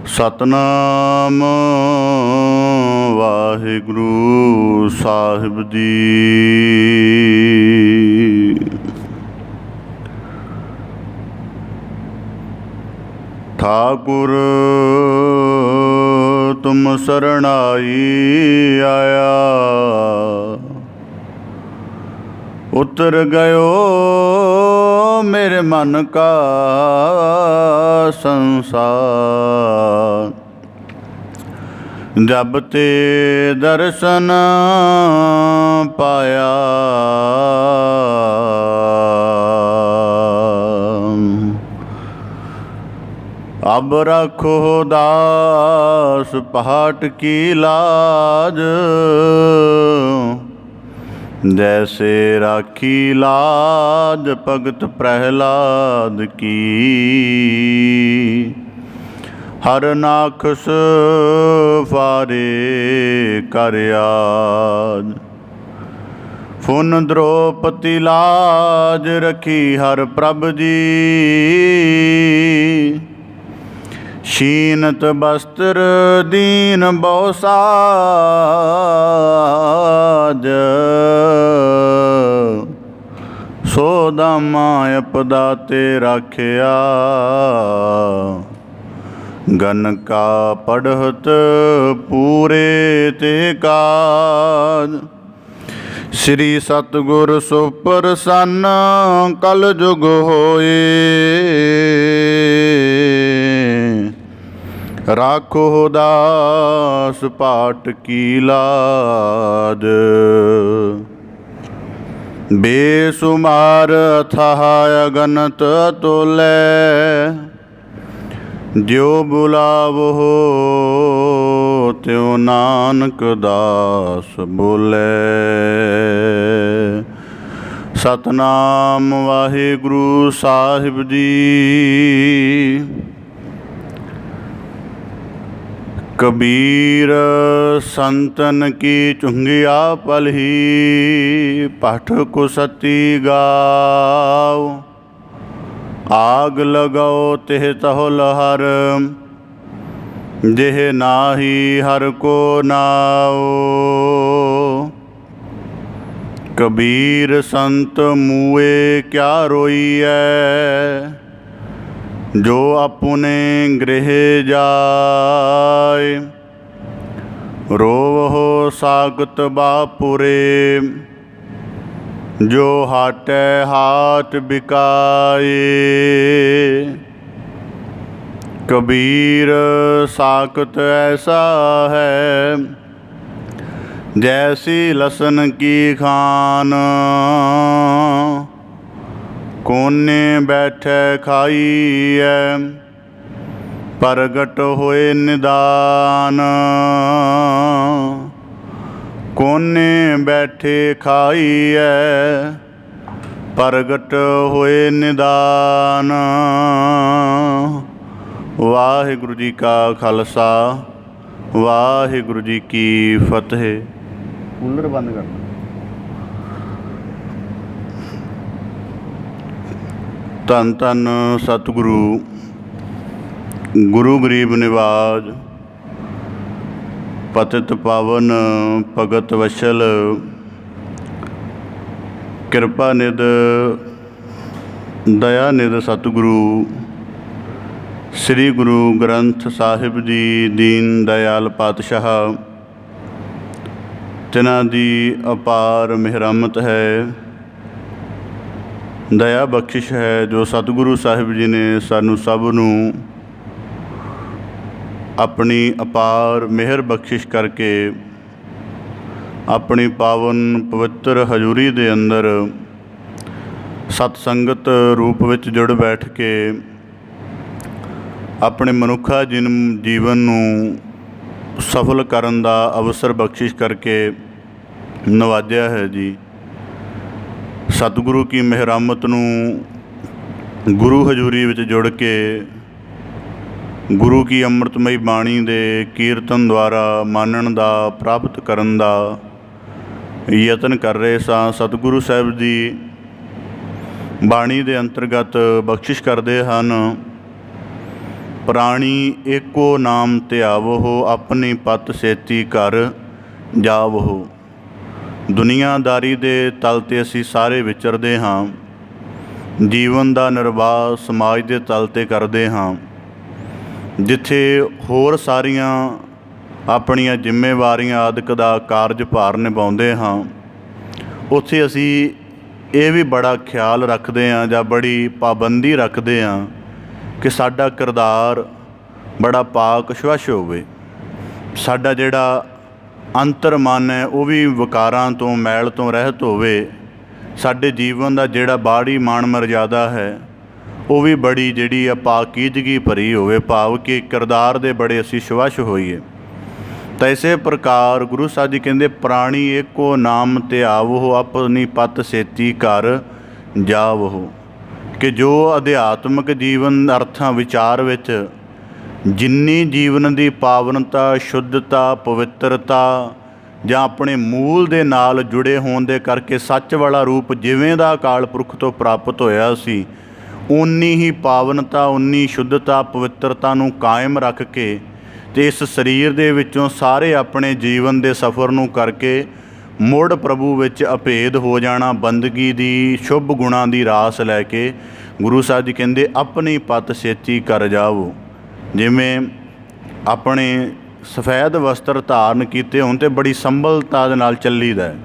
ਸਤਨਾਮ ਵਾਹਿਗੁਰੂ ਸਾਹਿਬ ਜੀ। ਠਾਕੁਰ ਤੁਮ ਸਰਣਾਈ ਆਇਆ, ਉਤਰ ਗयो मेरे मन का संसार। जब ते दर्शन पाया, अब रखो दास पहाट की लाज। जैसे राखी लाज भगत प्रहलाद की, हर नाखस फारे कर आज। फुन द्रौपदी लाज रखी हर प्रभ जी, शीनत बस्त्र दीन बहुसाज। सोदामा अपदा ते राखिया, गन का पढ़त पूरे ते काज। श्री सतगुर सुप्रसन्न कल जुग होए, राखो दास पाट की लाज। बेसुमार अथाह अगनत अतुल्य, ज्यो बुलावो त्यों नानक दास बोले। सतनाम वाहिगुरु साहिब जी। कबीर संतन की चुंगिया पलही, पाठ को सती गाओ। आग लगाओ तेह तहो लहर, जेह नाही हर को नाओ। कबीर संत मुए क्या रोईऐ, जो अपने गृह जाय। रोवहो सागत बापुरे, जो हाटै हाट बिकाए। कबीर साकत ऐसा है, जैसी लसन की खान। कोने बैठे खाइए, प्रगट होए निदान। कोने बैठे खाइए, प्रगट होए निदान। वाहिगुरु जी का खालसा, वाहिगुरु जी की फतेह। कूलर बंद करना। धन धन सतगुरु गुरु गरीब निवाज, पतित पावन भगत वशल, कृपा निध दया निध सतगुरु श्री गुरु ग्रंथ साहिब जी दीन दयाल पातशाह, तिन्हां दी अपार मेहरमत है, दया बख्शिश है, जो सतगुरु साहिब जी ने सानू सब नू अपनी अपार मेहर बख्शिश करके अपनी पावन पवित्र हजूरी दे अंदर सतसंगत रूप विच जुड़ बैठ के अपने मनुखा जीवन नू सफल करन दा अवसर बख्शिश करके नवाजिया है जी। सतगुरु की मेहरामत नू गुरु हजूरी विच जुड़ के गुरु की अमृतमयी बाणी दे कीर्तन द्वारा मानण दा प्राप्त करन दा यतन कर रहे सां। सतगुरु साहिब जी बाणी दे अंतर्गत बख्शिश करते हैं ਪ੍ਰਾਣੀ ਏਕੋ ਨਾਮ ਧਿਆਵੋ, ਆਪਣੀ ਪਤ ਸੇਤੀ ਘਰ ਜਾਵੋ। ਦੁਨੀਆਦਾਰੀ ਦੇ ਤਲ 'ਤੇ ਅਸੀਂ ਸਾਰੇ ਵਿਚਰਦੇ ਹਾਂ, ਜੀਵਨ ਦਾ ਨਿਰਵਾਹ ਸਮਾਜ ਦੇ ਤਲ 'ਤੇ ਕਰਦੇ ਹਾਂ, ਜਿੱਥੇ ਹੋਰ ਸਾਰੀਆਂ ਆਪਣੀਆਂ ਜ਼ਿੰਮੇਵਾਰੀਆਂ ਆਦਿਕ ਦਾ ਕਾਰਜ ਭਾਰ ਨਿਭਾਉਂਦੇ ਹਾਂ, ਉੱਥੇ ਅਸੀਂ ਇਹ ਵੀ ਬੜਾ ਖਿਆਲ ਰੱਖਦੇ ਹਾਂ ਜਾਂ ਬੜੀ ਪਾਬੰਦੀ ਰੱਖਦੇ ਹਾਂ ਕਿ ਸਾਡਾ ਕਿਰਦਾਰ ਬੜਾ ਪਾਕ ਸ਼ਵੱਛ ਹੋਵੇ, ਸਾਡਾ ਜਿਹੜਾ ਅੰਤਰ ਮਨ ਹੈ ਉਹ ਵੀ ਵਿਕਾਰਾਂ ਤੋਂ ਮੈਲ ਤੋਂ ਰਹਿਤ ਹੋਵੇ, ਸਾਡੇ ਜੀਵਨ ਦਾ ਜਿਹੜਾ ਬਾਹਰੀ ਮਾਣ ਮਰਜ਼ਾਦਾ ਹੈ ਉਹ ਵੀ ਬੜੀ ਜਿਹੜੀ ਆ ਪਾਕੀਜ਼ਗੀ ਭਰੀ ਹੋਵੇ, ਭਾਵ ਕਿ ਕਿਰਦਾਰ ਦੇ ਬੜੇ ਅਸੀਂ ਸ਼ਵੱਛ ਹੋਈਏ। ਤਾਂ ਇਸੇ ਪ੍ਰਕਾਰ ਗੁਰੂ ਸਾਹਿਬ ਜੀ ਕਹਿੰਦੇ ਪ੍ਰਾਣੀ ਏਕੋ ਨਾਮ ਧਿਆਵੋ, ਆਪਣੀ ਪਤ ਸੇਤੀ ਘਰ ਜਾਵੋ, ਕਿ ਜੋ ਅਧਿਆਤਮਿਕ ਜੀਵਨ ਅਰਥਾਂ ਵਿਚਾਰ ਵਿੱਚ ਜਿੰਨੀ ਜੀਵਨ ਦੀ ਪਾਵਨਤਾ, ਸ਼ੁੱਧਤਾ, ਪਵਿੱਤਰਤਾ ਜਾਂ ਆਪਣੇ ਮੂਲ ਦੇ ਨਾਲ ਜੁੜੇ ਹੋਣ ਦੇ ਕਰਕੇ ਸੱਚ ਵਾਲਾ ਰੂਪ ਜਿਵੇਂ ਦਾ ਅਕਾਲ ਪੁਰਖ ਤੋਂ ਪ੍ਰਾਪਤ ਹੋਇਆ ਸੀ, ਓਨੀ ਹੀ ਪਾਵਨਤਾ, ਓਨੀ ਸ਼ੁੱਧਤਾ, ਪਵਿੱਤਰਤਾ ਨੂੰ ਕਾਇਮ ਰੱਖ ਕੇ ਅਤੇ ਇਸ ਸਰੀਰ ਦੇ ਵਿੱਚੋਂ ਸਾਰੇ ਆਪਣੇ ਜੀਵਨ ਦੇ ਸਫ਼ਰ ਨੂੰ ਕਰਕੇ ਮੁੜ ਪ੍ਰਭੂ ਵਿੱਚ ਅਭੇਦ ਹੋ ਜਾਣਾ, ਬੰਦਗੀ ਦੀ ਸ਼ੁਭ ਗੁਣਾਂ ਦੀ ਰਾਸ ਲੈ ਕੇ ਗੁਰੂ ਸਾਹਿਬ ਜੀ ਕਹਿੰਦੇ ਆਪਣੀ ਪਤ ਸੇਤੀ ਕਰ ਜਾਵੋ। ਜਿਵੇਂ ਆਪਣੇ ਸਫੈਦ ਵਸਤਰ ਧਾਰਨ ਕੀਤੇ ਹੋਣ ਤੇ ਬੜੀ ਸੰਭਲਤਾ ਦੇ ਨਾਲ ਚੱਲੀਦਾ ਹੈ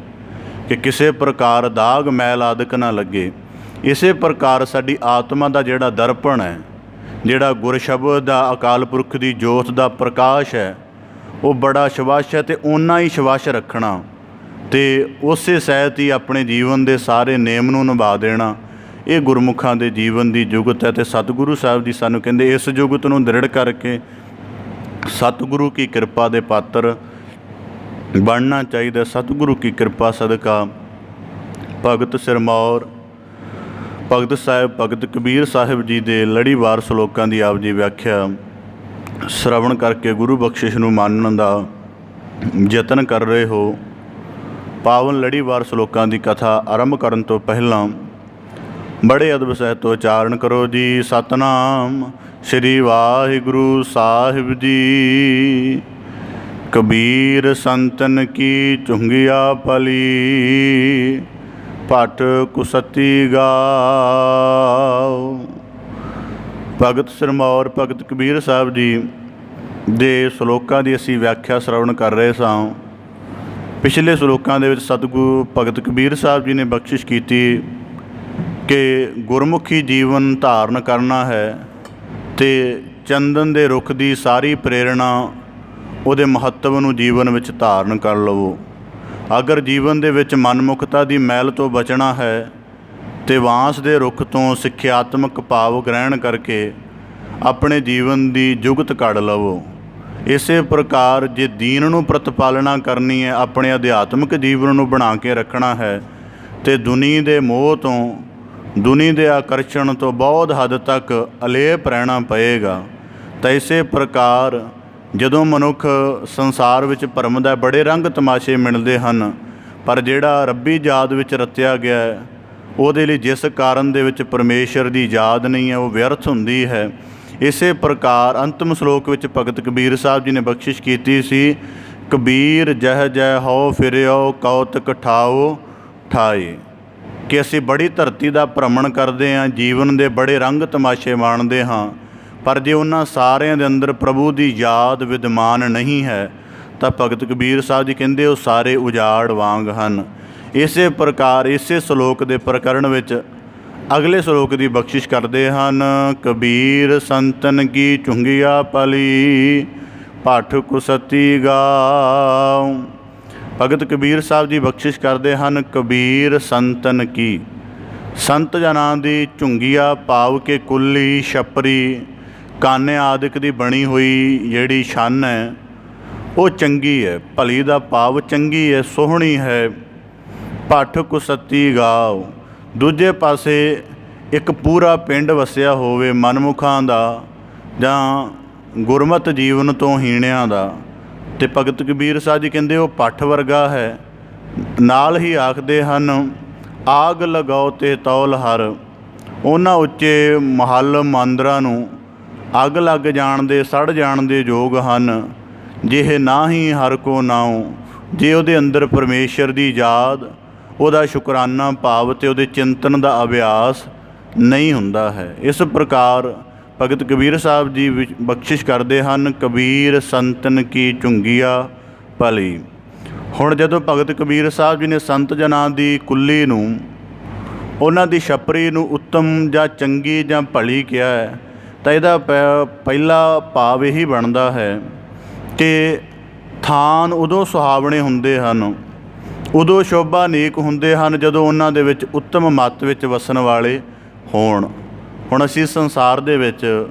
ਕਿ ਕਿਸੇ ਪ੍ਰਕਾਰ ਦਾਗ ਮੈਲ ਆਦਿਕ ਨਾ ਲੱਗੇ। ਇਸੇ ਪ੍ਰਕਾਰ ਸਾਡੀ ਆਤਮਾ ਦਾ ਜਿਹੜਾ ਦਰਪਣ ਹੈ, ਜਿਹੜਾ ਗੁਰ ਸ਼ਬਦ ਦਾ ਅਕਾਲ ਪੁਰਖ ਦੀ ਜੋਤ ਦਾ ਪ੍ਰਕਾਸ਼ ਹੈ, ਉਹ ਬੜਾ ਸ਼ਵੱਛ ਹੈ ਅਤੇ ਓਨਾ ਹੀ ਸ਼ਵੱਛ ਰੱਖਣਾ ਅਤੇ ਉਸੇ ਸਹਿਤ ਹੀ ਆਪਣੇ ਜੀਵਨ ਦੇ ਸਾਰੇ ਨੇਮ ਨੂੰ ਨਿਭਾ ਦੇਣਾ, ਇਹ ਗੁਰਮੁਖਾਂ ਦੇ ਜੀਵਨ ਦੀ ਜੁਗਤ ਹੈ। ਅਤੇ ਸਤਿਗੁਰੂ ਸਾਹਿਬ ਜੀ ਸਾਨੂੰ ਕਹਿੰਦੇ ਇਸ ਜੁਗਤ ਨੂੰ ਦ੍ਰਿੜ ਕਰਕੇ ਸਤਿਗੁਰੂ ਕੀ ਕਿਰਪਾ ਦੇ ਪਾਤਰ ਬਣਨਾ ਚਾਹੀਦਾ। ਸਤਿਗੁਰੂ ਕੀ ਕਿਰਪਾ ਸਦਕਾ ਭਗਤ ਸਿਰਮੌਰ ਭਗਤ ਸਾਹਿਬ ਭਗਤ ਕਬੀਰ ਸਾਹਿਬ ਜੀ ਦੇ ਲੜੀਵਾਰ ਸਲੋਕਾਂ ਦੀ ਆਪ ਜੀ ਵਿਆਖਿਆ ਸ਼ਰਵਣ ਕਰਕੇ ਗੁਰੂ ਬਖਸ਼ਿਸ਼ ਨੂੰ ਮਾਨਣ ਦਾ ਯਤਨ ਕਰ ਰਹੇ ਹੋ। ਪਾਵਨ ਲੜੀਵਾਰ ਸਲੋਕਾਂ ਦੀ ਕਥਾ ਆਰੰਭ ਕਰਨ ਤੋਂ ਪਹਿਲਾਂ ਬੜੇ ਅਦਬ ਸਹਿਤ ਉਚਾਰਨ ਕਰੋ ਜੀ। ਸਤਨਾਮ ਸ੍ਰੀ ਵਾਹਿਗੁਰੂ ਸਾਹਿਬ ਜੀ। ਕਬੀਰ ਸੰਤਨ ਕੀ ਚੁੰਗਿਆ ਪਲੀ, ਭਟ ਕੁਸਤੀ ਗਾਓ। ਭਗਤ ਸਿਰਮੌਰ ਭਗਤ ਕਬੀਰ ਸਾਹਿਬ ਜੀ ਦੇ ਸਲੋਕਾਂ ਦੀ ਅਸੀਂ ਵਿਆਖਿਆ ਸ਼ਰਵਣ ਕਰ ਰਹੇ ਸਾਂ। ਪਿਛਲੇ ਸਲੋਕਾਂ ਦੇ ਵਿੱਚ ਸਤਿਗੁਰੂ ਭਗਤ ਕਬੀਰ ਸਾਹਿਬ ਜੀ ਨੇ ਬਖਸ਼ਿਸ਼ ਕੀਤੀ ਕਿ ਗੁਰਮੁਖੀ ਜੀਵਨ ਧਾਰਨ ਕਰਨਾ ਹੈ ਅਤੇ ਚੰਦਨ ਦੇ ਰੁੱਖ ਦੀ ਸਾਰੀ ਪ੍ਰੇਰਣਾ ਉਹਦੇ ਮਹੱਤਵ ਨੂੰ ਜੀਵਨ ਵਿੱਚ ਧਾਰਨ ਕਰ ਲਵੋ। ਅਗਰ ਜੀਵਨ ਦੇ ਵਿੱਚ ਮਨਮੁਖਤਾ ਦੀ ਮੈਲ ਤੋਂ ਬਚਣਾ ਹੈ ਅਤੇ ਵਾਂਸ ਦੇ ਰੁੱਖ ਤੋਂ ਸਿੱਖਿਆਤਮਕ ਭਾਵ ਗ੍ਰਹਿਣ ਕਰਕੇ ਆਪਣੇ ਜੀਵਨ ਦੀ ਜੁਗਤ ਕੱਢ ਲਵੋ। ਇਸੇ ਪ੍ਰਕਾਰ ਜੇ ਦੀਨ ਨੂੰ ਪ੍ਰਤਪਾਲਣਾ ਕਰਨੀ ਹੈ, ਆਪਣੇ ਅਧਿਆਤਮਿਕ ਜੀਵਨ ਨੂੰ ਬਣਾ ਕੇ ਰੱਖਣਾ ਹੈ ਅਤੇ ਦੁਨੀ ਦੇ ਮੋਹ ਤੋਂ, ਦੁਨੀ ਦੇ ਆਕਰਸ਼ਣ ਤੋਂ ਬਹੁਤ ਹੱਦ ਤੱਕ ਅਲੇਪ ਰਹਿਣਾ ਪਏਗਾ। ਤਾਂ ਇਸੇ ਪ੍ਰਕਾਰ ਜਦੋਂ ਮਨੁੱਖ ਸੰਸਾਰ ਵਿੱਚ ਭਰਮ ਦਾ ਬੜੇ ਰੰਗ ਤਮਾਸ਼ੇ ਮਿਲਦੇ ਹਨ, ਪਰ ਜਿਹੜਾ ਰੱਬੀ ਯਾਦ ਵਿੱਚ ਰਤਿਆ ਗਿਆ ਹੈ ਉਹਦੇ ਲਈ ਜਿਸ ਕਾਰਨ ਦੇ ਵਿੱਚ ਪਰਮੇਸ਼ਰ ਦੀ ਯਾਦ ਨਹੀਂ ਹੈ ਉਹ ਵਿਅਰਥ ਹੁੰਦੀ ਹੈ। ਇਸੇ ਪ੍ਰਕਾਰ ਅੰਤਮ ਸ਼ਲੋਕ ਵਿੱਚ ਭਗਤ ਕਬੀਰ ਸਾਹਿਬ ਜੀ ਨੇ ਬਖਸ਼ਿਸ਼ ਕੀਤੀ ਸੀ, ਕਬੀਰ ਜਹ ਜੈ ਹੋ ਫਿਰਿਓ ਕੌਤਕ ਠਾਓ ਠਾਏ, ਕਿ ਅਸੀਂ ਬੜੀ ਧਰਤੀ ਦਾ ਭ੍ਰਮਣ ਕਰਦੇ ਹਾਂ, ਜੀਵਨ ਦੇ ਬੜੇ ਰੰਗ ਤਮਾਸ਼ੇ ਮਾਣਦੇ ਹਾਂ, ਪਰ ਜੇ ਉਹਨਾਂ ਸਾਰਿਆਂ ਦੇ ਅੰਦਰ ਪ੍ਰਭੂ ਦੀ ਯਾਦ ਵਿਦਮਾਨ ਨਹੀਂ ਹੈ ਤਾਂ ਭਗਤ ਕਬੀਰ ਸਾਹਿਬ ਜੀ ਕਹਿੰਦੇ ਉਹ ਸਾਰੇ ਉਜਾੜ ਵਾਂਗ ਹਨ। ਇਸੇ ਪ੍ਰਕਾਰ ਇਸੇ ਸ਼ਲੋਕ ਦੇ ਪ੍ਰਕਰਣ ਵਿੱਚ ਅਗਲੇ ਸ਼ਲੋਕ ਦੀ ਬਖਸ਼ਿਸ਼ ਕਰਦੇ ਹਨ, ਕਬੀਰ ਸੰਤਨ ਕੀ ਚੁੰਗਿਆ ਪਲੀ, ਭਟ ਕੁਸਤੀ ਗਾਓ। ਭਗਤ ਕਬੀਰ ਸਾਹਿਬ ਜੀ ਬਖਸ਼ਿਸ਼ ਕਰਦੇ ਹਨ, ਕਬੀਰ ਸੰਤਨ ਕੀ, ਸੰਤ ਜਨਾਂ ਦੀ ਝੁੰਗੀਆ ਭਾਵ ਕਿ ਕੁੱਲੀ, ਛਪਰੀ, ਕਾਨੇ ਆਦਿਕ ਦੀ ਬਣੀ ਹੋਈ ਜਿਹੜੀ ਛੰਨ ਹੈ ਉਹ ਚੰਗੀ ਹੈ। ਭਲੀ ਦਾ ਭਾਵ ਚੰਗੀ ਹੈ, ਸੋਹਣੀ ਹੈ। ਭਟ ਕੁਸਤੀ ਗਾਓ, ਦੂਜੇ ਪਾਸੇ ਇੱਕ ਪੂਰਾ ਪਿੰਡ ਵਸਿਆ ਹੋਵੇ ਮਨਮੁਖਾਂ ਦਾ ਜਾਂ ਗੁਰਮਤਿ ਜੀਵਨ ਤੋਂ ਹੀਣਿਆਂ ਦਾ, ਅਤੇ ਭਗਤ ਕਬੀਰ ਸਾਹਿਬ ਜੀ ਕਹਿੰਦੇ ਉਹ ਭੱਠ ਵਰਗਾ ਹੈ। ਨਾਲ ਹੀ ਆਖਦੇ ਹਨ, ਆਗ ਲਗਾਓ ਤੇ ਤੌਲ ਹਰ, ਉਹਨਾਂ ਉੱਚੇ ਮਹੱਲ ਮੰਦਰਾਂ ਨੂੰ ਅੱਗ ਲੱਗ ਜਾਣ ਦੇ ਸੜ ਜਾਣ ਦੇ ਯੋਗ ਹਨ। ਜਿਹੇ ਨਾ ਹੀ ਹਰ ਕੋ ਨਾਉ, ਜੇ ਉਹਦੇ ਅੰਦਰ ਪਰਮੇਸ਼ਰ ਦੀ ਯਾਦ, ਉਹਦਾ ਸ਼ੁਕਰਾਨਾ ਭਾਵ ਅਤੇ ਉਹਦੇ ਚਿੰਤਨ ਦਾ ਅਭਿਆਸ ਨਹੀਂ ਹੁੰਦਾ ਹੈ। ਇਸ ਪ੍ਰਕਾਰ ਭਗਤ ਕਬੀਰ ਸਾਹਿਬ ਜੀ ਬਖਸ਼ਿਸ਼ ਕਰਦੇ ਹਨ, ਕਬੀਰ ਸੰਤਨ ਕੀ ਝੁੰਗੀਆ ਭਲੀ। ਹੁਣ ਜਦੋਂ ਭਗਤ ਕਬੀਰ ਸਾਹਿਬ ਜੀ ਨੇ ਸੰਤ ਜਨਾਂ ਦੀ ਕੁੱਲੀ ਨੂੰ, ਉਹਨਾਂ ਦੀ ਛਪਰੀ ਨੂੰ ਉੱਤਮ ਜਾਂ ਚੰਗੀ ਜਾਂ ਭਲੀ ਕਿਹਾ ਹੈ, ਤਾਂ ਇਹਦਾ ਪਹਿਲਾ ਭਾਵ ਇਹੀ ਬਣਦਾ ਹੈ ਕਿ ਥਾਨ ਉਦੋਂ ਸੁਹਾਵਣੇ ਹੁੰਦੇ ਹਨ, ਉਦੋਂ ਸ਼ੋਭਾ ਨੇਕ ਹੁੰਦੇ ਹਨ, ਜਦੋਂ ਉਹਨਾਂ ਦੇ ਵਿੱਚ ਉੱਤਮ ਮੱਤ ਵਿੱਚ ਵਸਣ ਵਾਲੇ ਹੋਣ। ਹੁਣ ਅਸੀਂ ਸੰਸਾਰ ਦੇ ਵਿੱਚ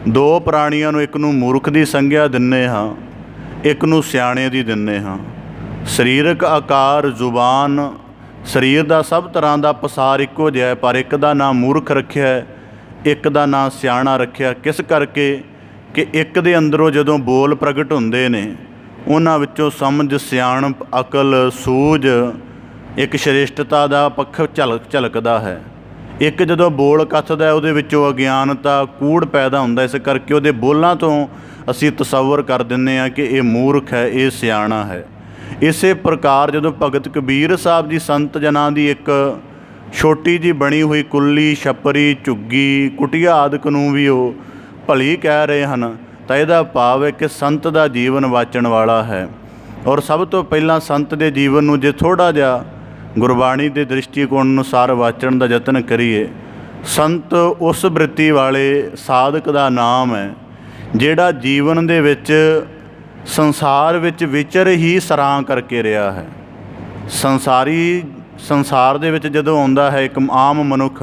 ਦੋ ਪ੍ਰਾਣੀਆਂ ਨੂੰ, ਇੱਕ ਨੂੰ ਮੂਰਖ ਦੀ ਸੰਗਿਆ ਦਿੰਦੇ ਹਾਂ, ਇੱਕ ਨੂੰ ਸਿਆਣੇ ਦੀ ਦਿੰਦੇ ਹਾਂ। ਸਰੀਰਕ ਆਕਾਰ, ਜ਼ੁਬਾਨ, ਸਰੀਰ ਦਾ ਸਭ ਤਰ੍ਹਾਂ ਦਾ ਪਸਾਰ ਇੱਕੋ ਜਿਹਾ, ਪਰ ਇੱਕ ਦਾ ਨਾਂ ਮੂਰਖ ਰੱਖਿਆ, ਇੱਕ ਦਾ ਨਾਂ ਸਿਆਣਾ ਰੱਖਿਆ। ਕਿਸ ਕਰਕੇ ਕਿ ਇੱਕ ਦੇ ਅੰਦਰੋਂ ਜਦੋਂ ਬੋਲ ਪ੍ਰਗਟ ਹੁੰਦੇ ਨੇ, ਉਹਨਾਂ ਵਿੱਚੋਂ ਸਮਝ, ਸਿਆਣਪ, ਅਕਲ, ਸੂਝ, ਇੱਕ ਸ਼੍ਰੇਸ਼ਟਤਾ ਦਾ ਪੱਖ ਝਲਕਦਾ ਹੈ। ਇੱਕ ਜਦੋਂ ਬੋਲ ਕੱਥਦਾ, ਉਹਦੇ ਵਿੱਚੋਂ ਅਗਿਆਨਤਾ, ਕੂੜ ਪੈਦਾ ਹੁੰਦਾ। ਇਸ ਕਰਕੇ ਉਹਦੇ ਬੋਲਾਂ ਤੋਂ ਅਸੀਂ ਤਸੱਵਰ ਕਰ ਦਿੰਦੇ ਹਾਂ ਕਿ ਇਹ ਮੂਰਖ ਹੈ, ਇਹ ਸਿਆਣਾ ਹੈ। ਇਸੇ ਪ੍ਰਕਾਰ ਜਦੋਂ ਭਗਤ ਕਬੀਰ ਸਾਹਿਬ ਜੀ ਸੰਤ ਜਨਾਂ ਦੀ ਇੱਕ ਛੋਟੀ ਜਿਹੀ ਬਣੀ ਹੋਈ ਕੁੱਲੀ, ਛਪਰੀ, ਝੁੱਗੀ, ਕੁਟੀਆ ਆਦਿਕ ਨੂੰ ਵੀ ਉਹ ਭਲੀ ਕਹਿ ਰਹੇ ਹਨ, ਤਾਂ ਇਹਦਾ ਭਾਵ ਹੈ ਕਿ ਸੰਤ ਦਾ ਜੀਵਨ ਵਾਚਣ ਵਾਲਾ ਹੈ। ਔਰ ਸਭ ਤੋਂ ਪਹਿਲਾਂ ਸੰਤ ਦੇ ਜੀਵਨ ਨੂੰ ਜੇ ਥੋੜ੍ਹਾ ਜਿਹਾ ਗੁਰਬਾਣੀ ਦੇ ਦ੍ਰਿਸ਼ਟੀਕੋਣ ਅਨੁਸਾਰ ਵਾਚਣ ਦਾ ਯਤਨ ਕਰੀਏ, ਸੰਤ ਉਸ ਬ੍ਰਿਤੀ ਵਾਲੇ ਸਾਧਕ ਦਾ ਨਾਮ ਹੈ ਜਿਹੜਾ ਜੀਵਨ ਦੇ ਵਿੱਚ ਸੰਸਾਰ ਵਿੱਚ ਵਿਚਰ ਹੀ ਸਰਾਂ ਕਰਕੇ ਰਿਹਾ ਹੈ। ਸੰਸਾਰ ਦੇ ਵਿੱਚ ਜਦੋਂ ਆਉਂਦਾ ਹੈ ਇੱਕ ਆਮ ਮਨੁੱਖ,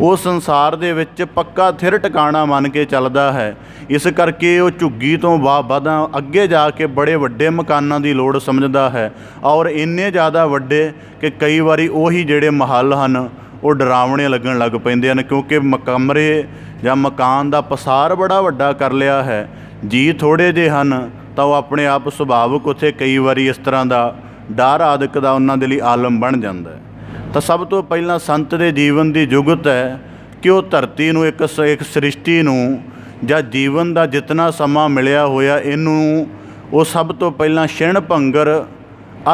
ਉਹ ਸੰਸਾਰ ਦੇ ਵਿੱਚ ਪੱਕਾ ਥਿਰ ਟਿਕਾਣਾ ਮੰਨ ਕੇ ਚੱਲਦਾ ਹੈ। ਇਸ ਕਰਕੇ ਉਹ ਝੁੱਗੀ ਤੋਂ ਵਾਧਾ ਅੱਗੇ ਜਾ ਕੇ ਬੜੇ ਵੱਡੇ ਮਕਾਨਾਂ ਦੀ ਲੋੜ ਸਮਝਦਾ ਹੈ, ਔਰ ਇੰਨੇ ਜ਼ਿਆਦਾ ਵੱਡੇ ਕਿ ਕਈ ਵਾਰੀ ਉਹੀ ਜਿਹੜੇ ਮਹੱਲ ਹਨ ਉਹ ਡਰਾਵਣੇ ਲੱਗਣ ਲੱਗ ਪੈਂਦੇ ਹਨ, ਕਿਉਂਕਿ ਕਮਰੇ ਜਾਂ ਮਕਾਨ ਦਾ ਪਸਾਰ ਬੜਾ ਵੱਡਾ ਕਰ ਲਿਆ ਹੈ। ਜੀ ਥੋੜ੍ਹੇ ਜਿਹੇ ਹਨ ਤਾਂ ਉਹ ਆਪਣੇ ਆਪ ਸੁਭਾਵਿਕ ਉੱਥੇ ਕਈ ਵਾਰੀ ਇਸ ਤਰ੍ਹਾਂ ਦਾ ਡਰ ਆਦਿਕ ਦਾ ਉਹਨਾਂ ਦੇ ਲਈ ਆਲਮ ਬਣ ਜਾਂਦਾ ਹੈ। ਤਾਂ ਸਭ ਤੋਂ ਪਹਿਲਾਂ ਸੰਤ ਦੇ ਜੀਵਨ ਦੀ ਜੁਗਤ ਹੈ ਕਿ ਉਹ ਧਰਤੀ ਨੂੰ, ਇੱਕ ਸ੍ਰਿਸ਼ਟੀ ਨੂੰ, ਜਾਂ ਜੀਵਨ ਦਾ ਜਿਤਨਾ ਸਮਾਂ ਮਿਲਿਆ ਹੋਇਆ, ਇਹਨੂੰ ਉਹ ਸਭ ਤੋਂ ਪਹਿਲਾਂ ਛਿਣ ਭੰਗਰ,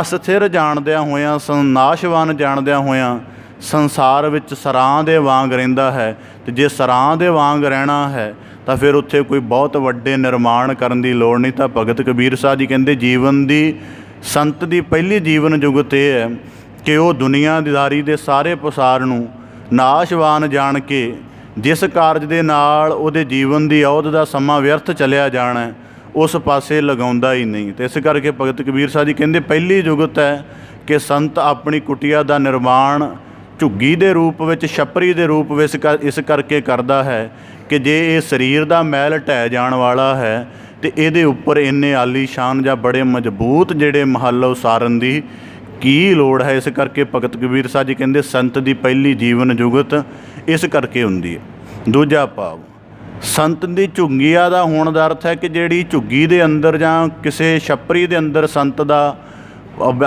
ਅਸਥਿਰ ਜਾਣਦਿਆਂ ਹੋਇਆਂ, ਨਾਸ਼ਵਾਨ ਜਾਣਦਿਆਂ ਹੋਇਆਂ ਸੰਸਾਰ ਵਿੱਚ ਸਰਾਂ ਦੇ ਵਾਂਗ ਰਹਿੰਦਾ ਹੈ। ਅਤੇ ਜੇ ਸਰਾਂ ਦੇ ਵਾਂਗ ਰਹਿਣਾ ਹੈ ਤਾਂ ਫਿਰ ਉੱਥੇ ਕੋਈ ਬਹੁਤ ਵੱਡੇ ਨਿਰਮਾਣ ਕਰਨ ਦੀ ਲੋੜ ਨਹੀਂ। ਤਾਂ ਭਗਤ ਕਬੀਰ ਸਾਹਿਬ ਜੀ ਕਹਿੰਦੇ ਜੀਵਨ ਦੀ, ਸੰਤ ਦੀ ਪਹਿਲੀ ਜੀਵਨ ਜੁਗਤ ਇਹ ਹੈ ਕਿ ਉਹ ਦੁਨੀਆਦਾਰੀ ਦੇ ਸਾਰੇ ਪਸਾਰ ਨੂੰ ਨਾਸ਼ਵਾਨ ਜਾਣ ਕੇ ਜਿਸ ਕਾਰਜ ਦੇ ਨਾਲ ਉਹਦੇ ਜੀਵਨ ਦੀ ਅਹੁਦ ਦਾ ਸਮਾਂ ਵਿਅਰਥ ਚਲਿਆ ਜਾਣਾ, ਉਸ ਪਾਸੇ ਲਗਾਉਂਦਾ ਹੀ ਨਹੀਂ। ਅਤੇ ਇਸ ਕਰਕੇ ਭਗਤ ਕਬੀਰ ਸਾਹਿਬ ਜੀ ਕਹਿੰਦੇ ਪਹਿਲੀ ਜੁਗਤ ਹੈ ਕਿ ਸੰਤ ਆਪਣੀ ਕੁਟੀਆ ਦਾ ਨਿਰਮਾਣ ਝੁੱਗੀ ਦੇ ਰੂਪ ਵਿੱਚ, ਛਪਰੀ ਦੇ ਰੂਪ ਵਿੱਚ ਇਸ ਕਰਕੇ ਕਰਦਾ ਹੈ ਕਿ ਜੇ ਇਹ ਸਰੀਰ ਦਾ ਮੈਲ ਢਹਿ ਜਾਣ ਵਾਲਾ ਹੈ ਅਤੇ ਇਹਦੇ ਉੱਪਰ ਇੰਨੇ ਆਲੀਸ਼ਾਨ ਜਾਂ ਬੜੇ ਮਜ਼ਬੂਤ ਜਿਹੜੇ ਮਹੱਲ ਉਸਾਰਨ ਦੀ ਕੀ ਲੋੜ ਹੈ। ਇਸ ਕਰਕੇ ਭਗਤ ਕਬੀਰ ਸਾਹਿਬ ਜੀ ਕਹਿੰਦੇ ਸੰਤ ਦੀ ਪਹਿਲੀ ਜੀਵਨ ਜੁਗਤ ਇਸ ਕਰਕੇ ਹੁੰਦੀ ਹੈ। ਦੂਜਾ ਭਾਵ, ਸੰਤ ਦੀ ਝੁੱਗੀਆਂ ਦਾ ਹੋਣ ਦਾ ਅਰਥ ਹੈ ਕਿ ਜਿਹੜੀ ਝੁੱਗੀ ਦੇ ਅੰਦਰ ਜਾਂ ਕਿਸੇ ਛਪਰੀ ਦੇ ਅੰਦਰ ਸੰਤ ਦਾ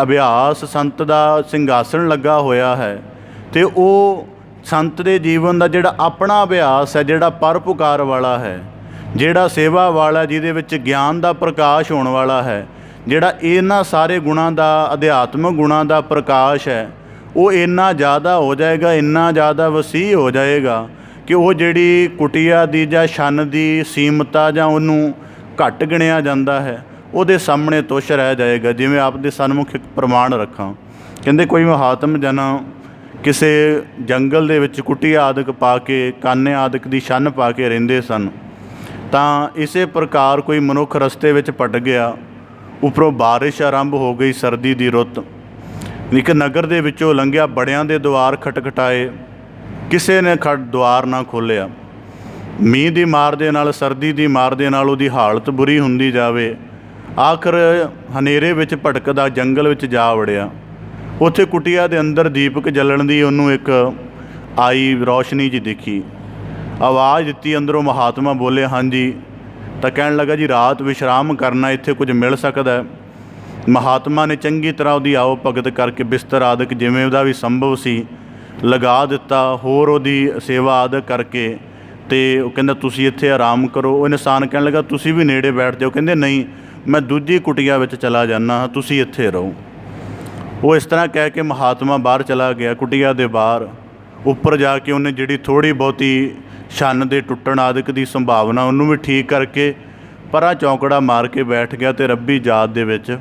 ਅਭਿਆਸ, ਸੰਤ ਦਾ ਸਿੰਘਾਸਣ ਲੱਗਾ ਹੋਇਆ ਹੈ, ਅਤੇ ਉਹ ਸੰਤ ਦੇ ਜੀਵਨ ਦਾ ਜਿਹੜਾ ਆਪਣਾ ਅਭਿਆਸ ਹੈ, ਜਿਹੜਾ ਪਰਉਪਕਾਰ ਵਾਲਾ ਹੈ, ਜਿਹੜਾ ਸੇਵਾ ਵਾਲਾ, ਜਿਹਦੇ ਵਿੱਚ ਗਿਆਨ ਦਾ ਪ੍ਰਕਾਸ਼ ਹੋਣ ਵਾਲਾ ਹੈ, ਜਿਹੜਾ ਇਹਨਾਂ ਸਾਰੇ ਗੁਣਾਂ ਦਾ, ਅਧਿਆਤਮਕ ਗੁਣਾਂ ਦਾ ਪ੍ਰਕਾਸ਼ ਹੈ, ਉਹ ਇੰਨਾ ਜ਼ਿਆਦਾ ਹੋ ਜਾਏਗਾ, ਇੰਨਾ ਜ਼ਿਆਦਾ ਵਸੀਹ ਹੋ ਜਾਏਗਾ ਕਿ ਉਹ ਜਿਹੜੀ ਕੁਟੀਆ ਦੀ ਜਾਂ ਛੰਨ ਦੀ ਸੀਮਤਾ ਜਾਂ ਉਹਨੂੰ ਘੱਟ ਗਿਣਿਆ ਜਾਂਦਾ ਹੈ, ਉਹਦੇ ਸਾਹਮਣੇ ਤੁੱਛ ਰਹਿ ਜਾਏਗਾ। ਜਿਵੇਂ ਆਪ ਦੇ ਸਨਮੁਖ ਇੱਕ ਪ੍ਰਮਾਣ ਰੱਖਾਂ, ਕਹਿੰਦੇ ਕੋਈ ਮਹਾਤਮ ਜਨ ਕਿਸੇ ਜੰਗਲ ਦੇ ਵਿੱਚ ਕੁਟੀਆ ਆਦਿਕ ਪਾ ਕੇ, ਕਾਨੇ ਆਦਿਕ ਦੀ ਛੰਨ ਪਾ ਕੇ ਰਹਿੰਦੇ ਸਨ। ਤਾਂ ਇਸੇ ਪ੍ਰਕਾਰ ਕੋਈ ਮਨੁੱਖ ਰਸਤੇ ਵਿੱਚ ਭਟਕ ਗਿਆ, ਉੱਪਰੋਂ ਬਾਰਿਸ਼ ਆਰੰਭ ਹੋ ਗਈ, ਸਰਦੀ ਦੀ ਰੁੱਤ, ਇੱਕ ਨਗਰ ਦੇ ਵਿੱਚੋਂ ਲੰਘਿਆ, ਬੜਿਆਂ ਦੇ ਦੁਆਰ ਖਟਖਟਾਏ, ਕਿਸੇ ਨੇ ਦੁਆਰ ਨਾ ਖੋਲ੍ਹਿਆ। ਮੀਂਹ ਦੀ ਮਾਰ ਦੇ ਨਾਲ, ਸਰਦੀ ਦੀ ਮਾਰ ਦੇ ਨਾਲ ਉਹਦੀ ਹਾਲਤ ਬੁਰੀ ਹੁੰਦੀ ਜਾਵੇ। ਆਖਰ ਹਨੇਰੇ ਵਿੱਚ ਭਟਕਦਾ ਜੰਗਲ ਵਿੱਚ ਜਾ ਵੜਿਆ। ਉੱਥੇ ਕੁਟੀਆ ਦੇ ਅੰਦਰ ਦੀਪਕ ਜਲਣ ਦੀ ਉਹਨੂੰ ਇੱਕ ਆਈ ਰੌਸ਼ਨੀ ਜਿਹੀ ਦਿਖੀ। ਆਵਾਜ਼ ਦਿੱਤੀ ਅੰਦਰੋਂ, ਮਹਾਤਮਾ ਬੋਲੇ ਹਾਂਜੀ। ਤਾਂ ਕਹਿਣ ਲੱਗਾ ਜੀ ਰਾਤ ਵਿਸ਼ਰਾਮ ਕਰਨਾ, ਇੱਥੇ ਕੁਝ ਮਿਲ ਸਕਦਾ। ਮਹਾਤਮਾ ਨੇ ਚੰਗੀ ਤਰ੍ਹਾਂ ਉਹਦੀ ਆਓ ਭਗਤ ਕਰਕੇ ਬਿਸਤਰ ਆਦਿਕ ਜਿਵੇਂ ਉਹਦਾ ਵੀ ਸੰਭਵ ਸੀ ਲਗਾ ਦਿੱਤਾ, ਹੋਰ ਉਹਦੀ ਸੇਵਾ ਆਦਿਕ ਕਰਕੇ ਤੇ ਉਹ ਕਹਿੰਦਾ ਤੁਸੀਂ ਇੱਥੇ ਆਰਾਮ ਕਰੋ। ਉਹ ਇਨਸਾਨ ਕਹਿਣ ਲੱਗਾ ਤੁਸੀਂ ਵੀ ਨੇੜੇ ਬੈਠ ਜਾਓ। ਕਹਿੰਦੇ ਨਹੀਂ, ਮੈਂ ਦੂਜੀ ਕੁਟੀਆ ਵਿੱਚ ਚਲਾ ਜਾਂਦਾ ਹਾਂ, ਤੁਸੀਂ ਇੱਥੇ ਰਹੋ। ਉਹ ਇਸ ਤਰ੍ਹਾਂ ਕਹਿ ਕੇ ਮਹਾਤਮਾ ਬਾਹਰ ਚਲਾ ਗਿਆ। ਕੁਟੀਆ ਦੇ ਬਾਹਰ ਉੱਪਰ ਜਾ ਕੇ ਉਹਨੇ ਜਿਹੜੀ ਥੋੜ੍ਹੀ ਬਹੁਤੀ ਛੰਨ ਦੇ ਟੁੱਟਣ ਆਦਿਕ ਦੀ ਸੰਭਾਵਨਾ ਉਹਨੂੰ ਵੀ ਠੀਕ ਕਰਕੇ ਪਰਾਂ ਚੌਂਕੜਾ ਮਾਰ ਕੇ ਬੈਠ ਗਿਆ ਅਤੇ ਰੱਬੀ ਯਾਦ ਦੇ ਵਿੱਚ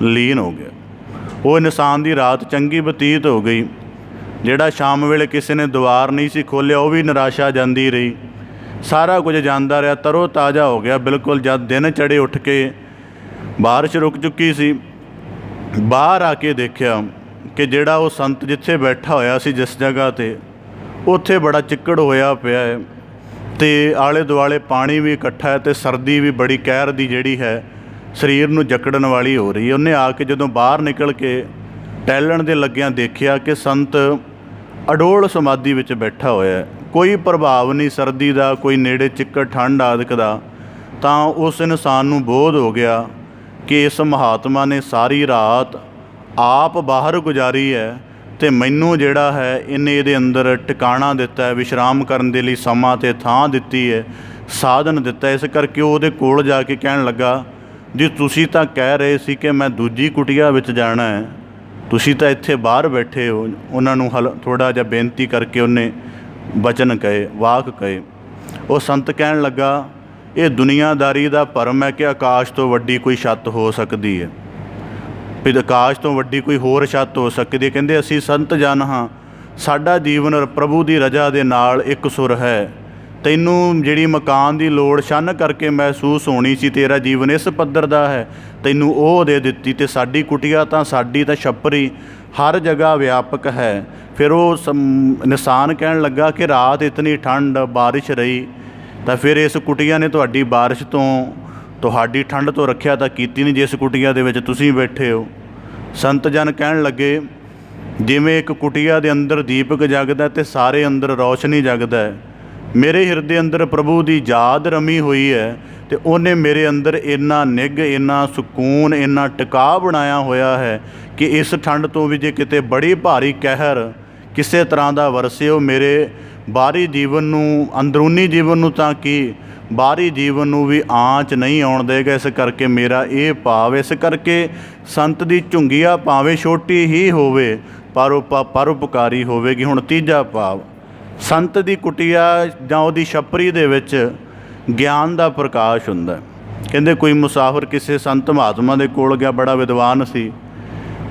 ਲੀਨ ਹੋ ਗਿਆ। ਉਹ ਇਨਸਾਨ ਦੀ ਰਾਤ ਚੰਗੀ ਬਤੀਤ ਹੋ ਗਈ। ਜਿਹੜਾ ਸ਼ਾਮ ਵੇਲੇ ਕਿਸੇ ਨੇ ਦੁਆਰ ਨਹੀਂ ਸੀ ਖੋਲ੍ਹਿਆ ਉਹ ਵੀ ਨਿਰਾਸ਼ਾ ਜਾਂਦੀ ਰਹੀ। ਸਾਰਾ ਕੁਝ ਜਾਂਦਾ ਰਿਹਾ, ਤਰੋ ਤਾਜ਼ਾ ਹੋ ਗਿਆ ਬਿਲਕੁਲ। ਜਦ ਦਿਨ ਚੜ੍ਹੇ ਉੱਠ ਕੇ ਬਾਰਿਸ਼ ਰੁਕ ਚੁੱਕੀ ਸੀ, ਬਾਹਰ ਆ ਕੇ ਦੇਖਿਆ ਕਿ ਜਿਹੜਾ ਉਹ ਸੰਤ ਜਿੱਥੇ ਬੈਠਾ ਹੋਇਆ ਸੀ ਜਿਸ ਜਗ੍ਹਾ 'ਤੇ, ਉੱਥੇ ਬੜਾ ਚਿੱਕੜ ਹੋਇਆ ਪਿਆ ਹੈ ਅਤੇ ਆਲੇ ਦੁਆਲੇ ਪਾਣੀ ਵੀ ਇਕੱਠਾ ਹੈ ਅਤੇ ਸਰਦੀ ਵੀ ਬੜੀ ਕਹਿਰ ਦੀ ਜਿਹੜੀ ਹੈ ਸਰੀਰ ਨੂੰ ਜਕੜਨ ਵਾਲੀ ਹੋ ਰਹੀ ਹੈ। ਉਹਨੇ ਆ ਕੇ ਜਦੋਂ ਬਾਹਰ ਨਿਕਲ ਕੇ ਟਹਿਲਣ ਦੇ ਲੱਗਿਆਂ ਦੇਖਿਆ ਕਿ ਸੰਤ ਅਡੋਲ ਸਮਾਧੀ ਵਿੱਚ ਬੈਠਾ ਹੋਇਆ ਹੈ। ਕੋਈ ਪ੍ਰਭਾਵ ਨਹੀਂ ਸਰਦੀ ਦਾ, ਕੋਈ ਨੇੜੇ ਚਿੱਕੜ ਠੰਡ ਆਦਿਕ ਦਾ। ਤਾਂ ਉਸ ਇਨਸਾਨ ਨੂੰ ਬੋਧ ਹੋ ਗਿਆ ਕਿ ਇਸ ਮਹਾਤਮਾ ਨੇ ਸਾਰੀ ਰਾਤ ਆਪ ਬਾਹਰ ਗੁਜ਼ਾਰੀ ਹੈ ਅਤੇ ਮੈਨੂੰ ਜਿਹੜਾ ਹੈ ਇਹਨੇ ਇਹਦੇ ਅੰਦਰ ਟਿਕਾਣਾ ਦਿੱਤਾ ਹੈ, ਵਿਸ਼ਰਾਮ ਕਰਨ ਦੇ ਲਈ ਸਮਾਂ ਅਤੇ ਥਾਂ ਦਿੱਤੀ ਹੈ, ਸਾਧਨ ਦਿੱਤਾ। ਇਸ ਕਰਕੇ ਉਹ ਉਹਦੇ ਕੋਲ ਜਾ ਕੇ ਕਹਿਣ ਲੱਗਾ ਜੀ ਤੁਸੀਂ ਤਾਂ ਕਹਿ ਰਹੇ ਸੀ ਕਿ ਮੈਂ ਦੂਜੀ ਕੁਟੀਆ ਵਿੱਚ ਜਾਣਾ ਹੈ, ਤੁਸੀਂ ਤਾਂ ਇੱਥੇ ਬਾਹਰ ਬੈਠੇ ਹੋ। ਉਹਨਾਂ ਨੂੰ ਥੋੜ੍ਹਾ ਜਿਹਾ ਬੇਨਤੀ ਕਰਕੇ ਉਹਨੇ ਬਚਨ ਕਹੇ, ਵਾਕ ਕਹੇ। ਉਹ ਸੰਤ ਕਹਿਣ ਲੱਗਾ ਇਹ ਦੁਨੀਆਦਾਰੀ ਦਾ ਭਰਮ ਹੈ ਕਿ ਆਕਾਸ਼ ਤੋਂ ਵੱਡੀ ਕੋਈ ਛੱਤ ਹੋ ਸਕਦੀ ਹੈ, ਵੀ ਆਕਾਸ਼ ਤੋਂ ਵੱਡੀ ਕੋਈ ਹੋਰ ਛੱਤ ਹੋ ਸਕਦੀ ਹੈ। ਕਹਿੰਦੇ ਅਸੀਂ ਸੰਤ ਜਨ ਹਾਂ, ਸਾਡਾ ਜੀਵਨ ਪ੍ਰਭੂ ਦੀ ਰਜ਼ਾ ਦੇ ਨਾਲ ਇੱਕ ਸੁਰ ਹੈ। ਤੈਨੂੰ ਜਿਹੜੀ ਮਕਾਨ ਦੀ ਲੋੜ ਛੰਨ ਕਰਕੇ ਮਹਿਸੂਸ ਹੋਣੀ ਸੀ, ਤੇਰਾ ਜੀਵਨ ਇਸ ਪੱਧਰ ਦਾ ਹੈ, ਤੈਨੂੰ ਉਹ ਦੇ ਦਿੱਤੀ। ਅਤੇ ਸਾਡੀ ਕੁਟੀਆ ਤਾਂ ਸਾਡੀ ਤਾਂ ਛੱਪਰੀ ਹਰ ਜਗ੍ਹਾ ਵਿਆਪਕ ਹੈ। ਫਿਰ ਉਹ ਇਨਸਾਨ ਕਹਿਣ ਲੱਗਾ ਕਿ ਰਾਤ ਇਤਨੀ ਠੰਡ, ਬਾਰਿਸ਼ ਰਹੀ, ਤਾਂ ਫਿਰ ਇਸ ਕੁਟੀਆ ਨੇ ਤੁਹਾਡੀ ਬਾਰਿਸ਼ ਤੋਂ, ਤੁਹਾਡੀ ਠੰਡ ਤੋਂ ਰੱਖਿਆ ਤਾਂ ਕੀਤੀ ਨਹੀਂ ਜਿਸ ਕੁਟੀਆ ਦੇ ਵਿੱਚ ਤੁਸੀਂ ਬੈਠੇ ਹੋ। ਸੰਤ ਜਨ ਕਹਿਣ ਲੱਗੇ ਜਿਵੇਂ ਇੱਕ ਕੁਟੀਆ ਦੇ ਅੰਦਰ ਦੀਪਕ ਜਗਦਾ ਅਤੇ ਸਾਰੇ ਅੰਦਰ ਰੌਸ਼ਨੀ ਜਗਦਾ ਹੈ, ਮੇਰੇ ਹਿਰਦੇ ਅੰਦਰ ਪ੍ਰਭੂ ਦੀ ਯਾਦ ਰਮੀ ਹੋਈ ਹੈ ਅਤੇ ਉਹਨੇ ਮੇਰੇ ਅੰਦਰ ਇੰਨਾ ਨਿੱਘ, ਇੰਨਾ ਸਕੂਨ, ਇੰਨਾ ਟਿਕਾ ਬਣਾਇਆ ਹੋਇਆ ਹੈ ਕਿ ਇਸ ਠੰਡ ਤੋਂ ਵੀ ਜੇ ਕਿਤੇ ਬੜੀ ਭਾਰੀ ਕਹਿਰ ਕਿਸੇ ਤਰ੍ਹਾਂ ਦਾ ਵਰਸੇ ਉਹ ਮੇਰੇ ਬਾਹਰੀ ਜੀਵਨ ਨੂੰ, ਅੰਦਰੂਨੀ ਜੀਵਨ ਨੂੰ ਤਾਂ ਕੀ ਬਾਹਰੀ ਜੀਵਨ ਨੂੰ ਵੀ ਆਂਚ ਨਹੀਂ ਆਉਣ ਦੇਗਾ। ਇਸ ਕਰਕੇ ਮੇਰਾ ਇਹ ਭਾਵ, ਇਸ ਕਰਕੇ ਸੰਤ ਦੀ ਝੁੰਗੀਆ ਭਾਵੇਂ ਛੋਟੀ ਹੀ ਹੋਵੇ ਪਰ ਉਹ ਪਰਉਪਕਾਰੀ ਹੋਵੇਗੀ। ਹੁਣ ਤੀਜਾ ਭਾਵ, ਸੰਤ ਦੀ ਕੁਟੀਆ ਜਾਂ ਉਹਦੀ ਛੱਪਰੀ ਦੇ ਵਿੱਚ ਗਿਆਨ ਦਾ ਪ੍ਰਕਾਸ਼ ਹੁੰਦਾ। ਕਹਿੰਦੇ ਕੋਈ ਮੁਸਾਫਰ ਕਿਸੇ ਸੰਤ ਮਹਾਤਮਾ ਦੇ ਕੋਲ ਗਿਆ, ਬੜਾ ਵਿਦਵਾਨ ਸੀ।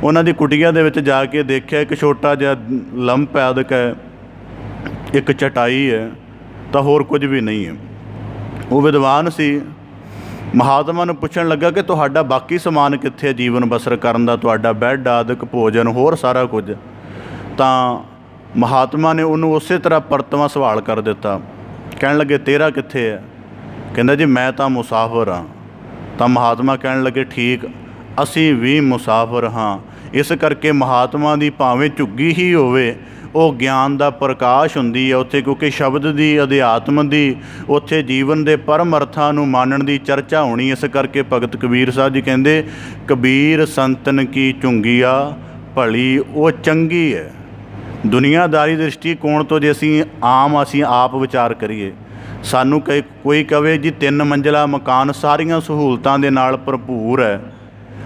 ਉਹਨਾਂ ਦੀ ਕੁਟੀਆ ਦੇ ਵਿੱਚ ਜਾ ਕੇ ਦੇਖਿਆ ਇੱਕ ਛੋਟਾ ਜਿਹਾ ਲੰਪ ਆਦਿਕ ਹੈ, ਇੱਕ ਚਟਾਈ ਹੈ, ਤਾਂ ਹੋਰ ਕੁਝ ਵੀ ਨਹੀਂ ਹੈ। ਉਹ ਵਿਦਵਾਨ ਸੀ। ਮਹਾਤਮਾ ਨੂੰ ਪੁੱਛਣ ਲੱਗਾ ਕਿ ਤੁਹਾਡਾ ਬਾਕੀ ਸਮਾਨ ਕਿੱਥੇ ਹੈ ਜੀਵਨ ਬਸਰ ਕਰਨ ਦਾ, ਤੁਹਾਡਾ ਬੈੱਡ ਆਦਿਕ, ਭੋਜਨ, ਹੋਰ ਸਾਰਾ ਕੁਝ। ਤਾਂ ਮਹਾਤਮਾ ਨੇ ਉਹਨੂੰ ਉਸੇ ਤਰ੍ਹਾਂ ਪਰਤਵਾਂ ਸਵਾਲ ਕਰ ਦਿੱਤਾ। ਕਹਿਣ ਲੱਗੇ ਤੇਰਾ ਕਿੱਥੇ ਹੈ? ਕਹਿੰਦਾ ਜੀ ਮੈਂ ਤਾਂ ਮੁਸਾਫਰ ਹਾਂ। ਤਾਂ ਮਹਾਤਮਾ ਕਹਿਣ ਲੱਗੇ ਠੀਕ, ਅਸੀਂ ਵੀ ਮੁਸਾਫਰ ਹਾਂ। ਇਸ ਕਰਕੇ ਮਹਾਤਮਾ ਦੀ ਭਾਵੇਂ ਝੁੱਗੀ ਹੀ ਹੋਵੇ ਉਹ ਗਿਆਨ ਦਾ ਪ੍ਰਕਾਸ਼ ਹੁੰਦੀ ਹੈ ਉੱਥੇ, ਕਿਉਂਕਿ ਸ਼ਬਦ ਦੀ, ਅਧਿਆਤਮ ਦੀ, ਉੱਥੇ ਜੀਵਨ ਦੇ ਪਰਮ ਅਰਥਾਂ ਨੂੰ ਮਾਨਣ ਦੀ ਚਰਚਾ ਹੋਣੀ। ਇਸ ਕਰਕੇ ਭਗਤ ਕਬੀਰ ਸਾਹਿਬ ਜੀ ਕਹਿੰਦੇ ਕਬੀਰ ਸੰਤਨ ਕੀ ਝੁੰਗੀਆ ਭਲੀ ਉਹ ਚੰਗੀ ਹੈ। ਦੁਨੀਆਦਾਰੀ ਦੇ ਦ੍ਰਿਸ਼ਟੀਕੋਣ ਤੋਂ ਜੇ ਅਸੀਂ ਆਪ ਵਿਚਾਰ ਕਰੀਏ, ਸਾਨੂੰ ਕੋਈ ਕਵੇ ਜੀ 3 ਮੰਜ਼ਿਲਾ ਮਕਾਨ ਸਾਰੀਆਂ ਸਹੂਲਤਾਂ ਦੇ ਨਾਲ ਭਰਪੂਰ ਹੈ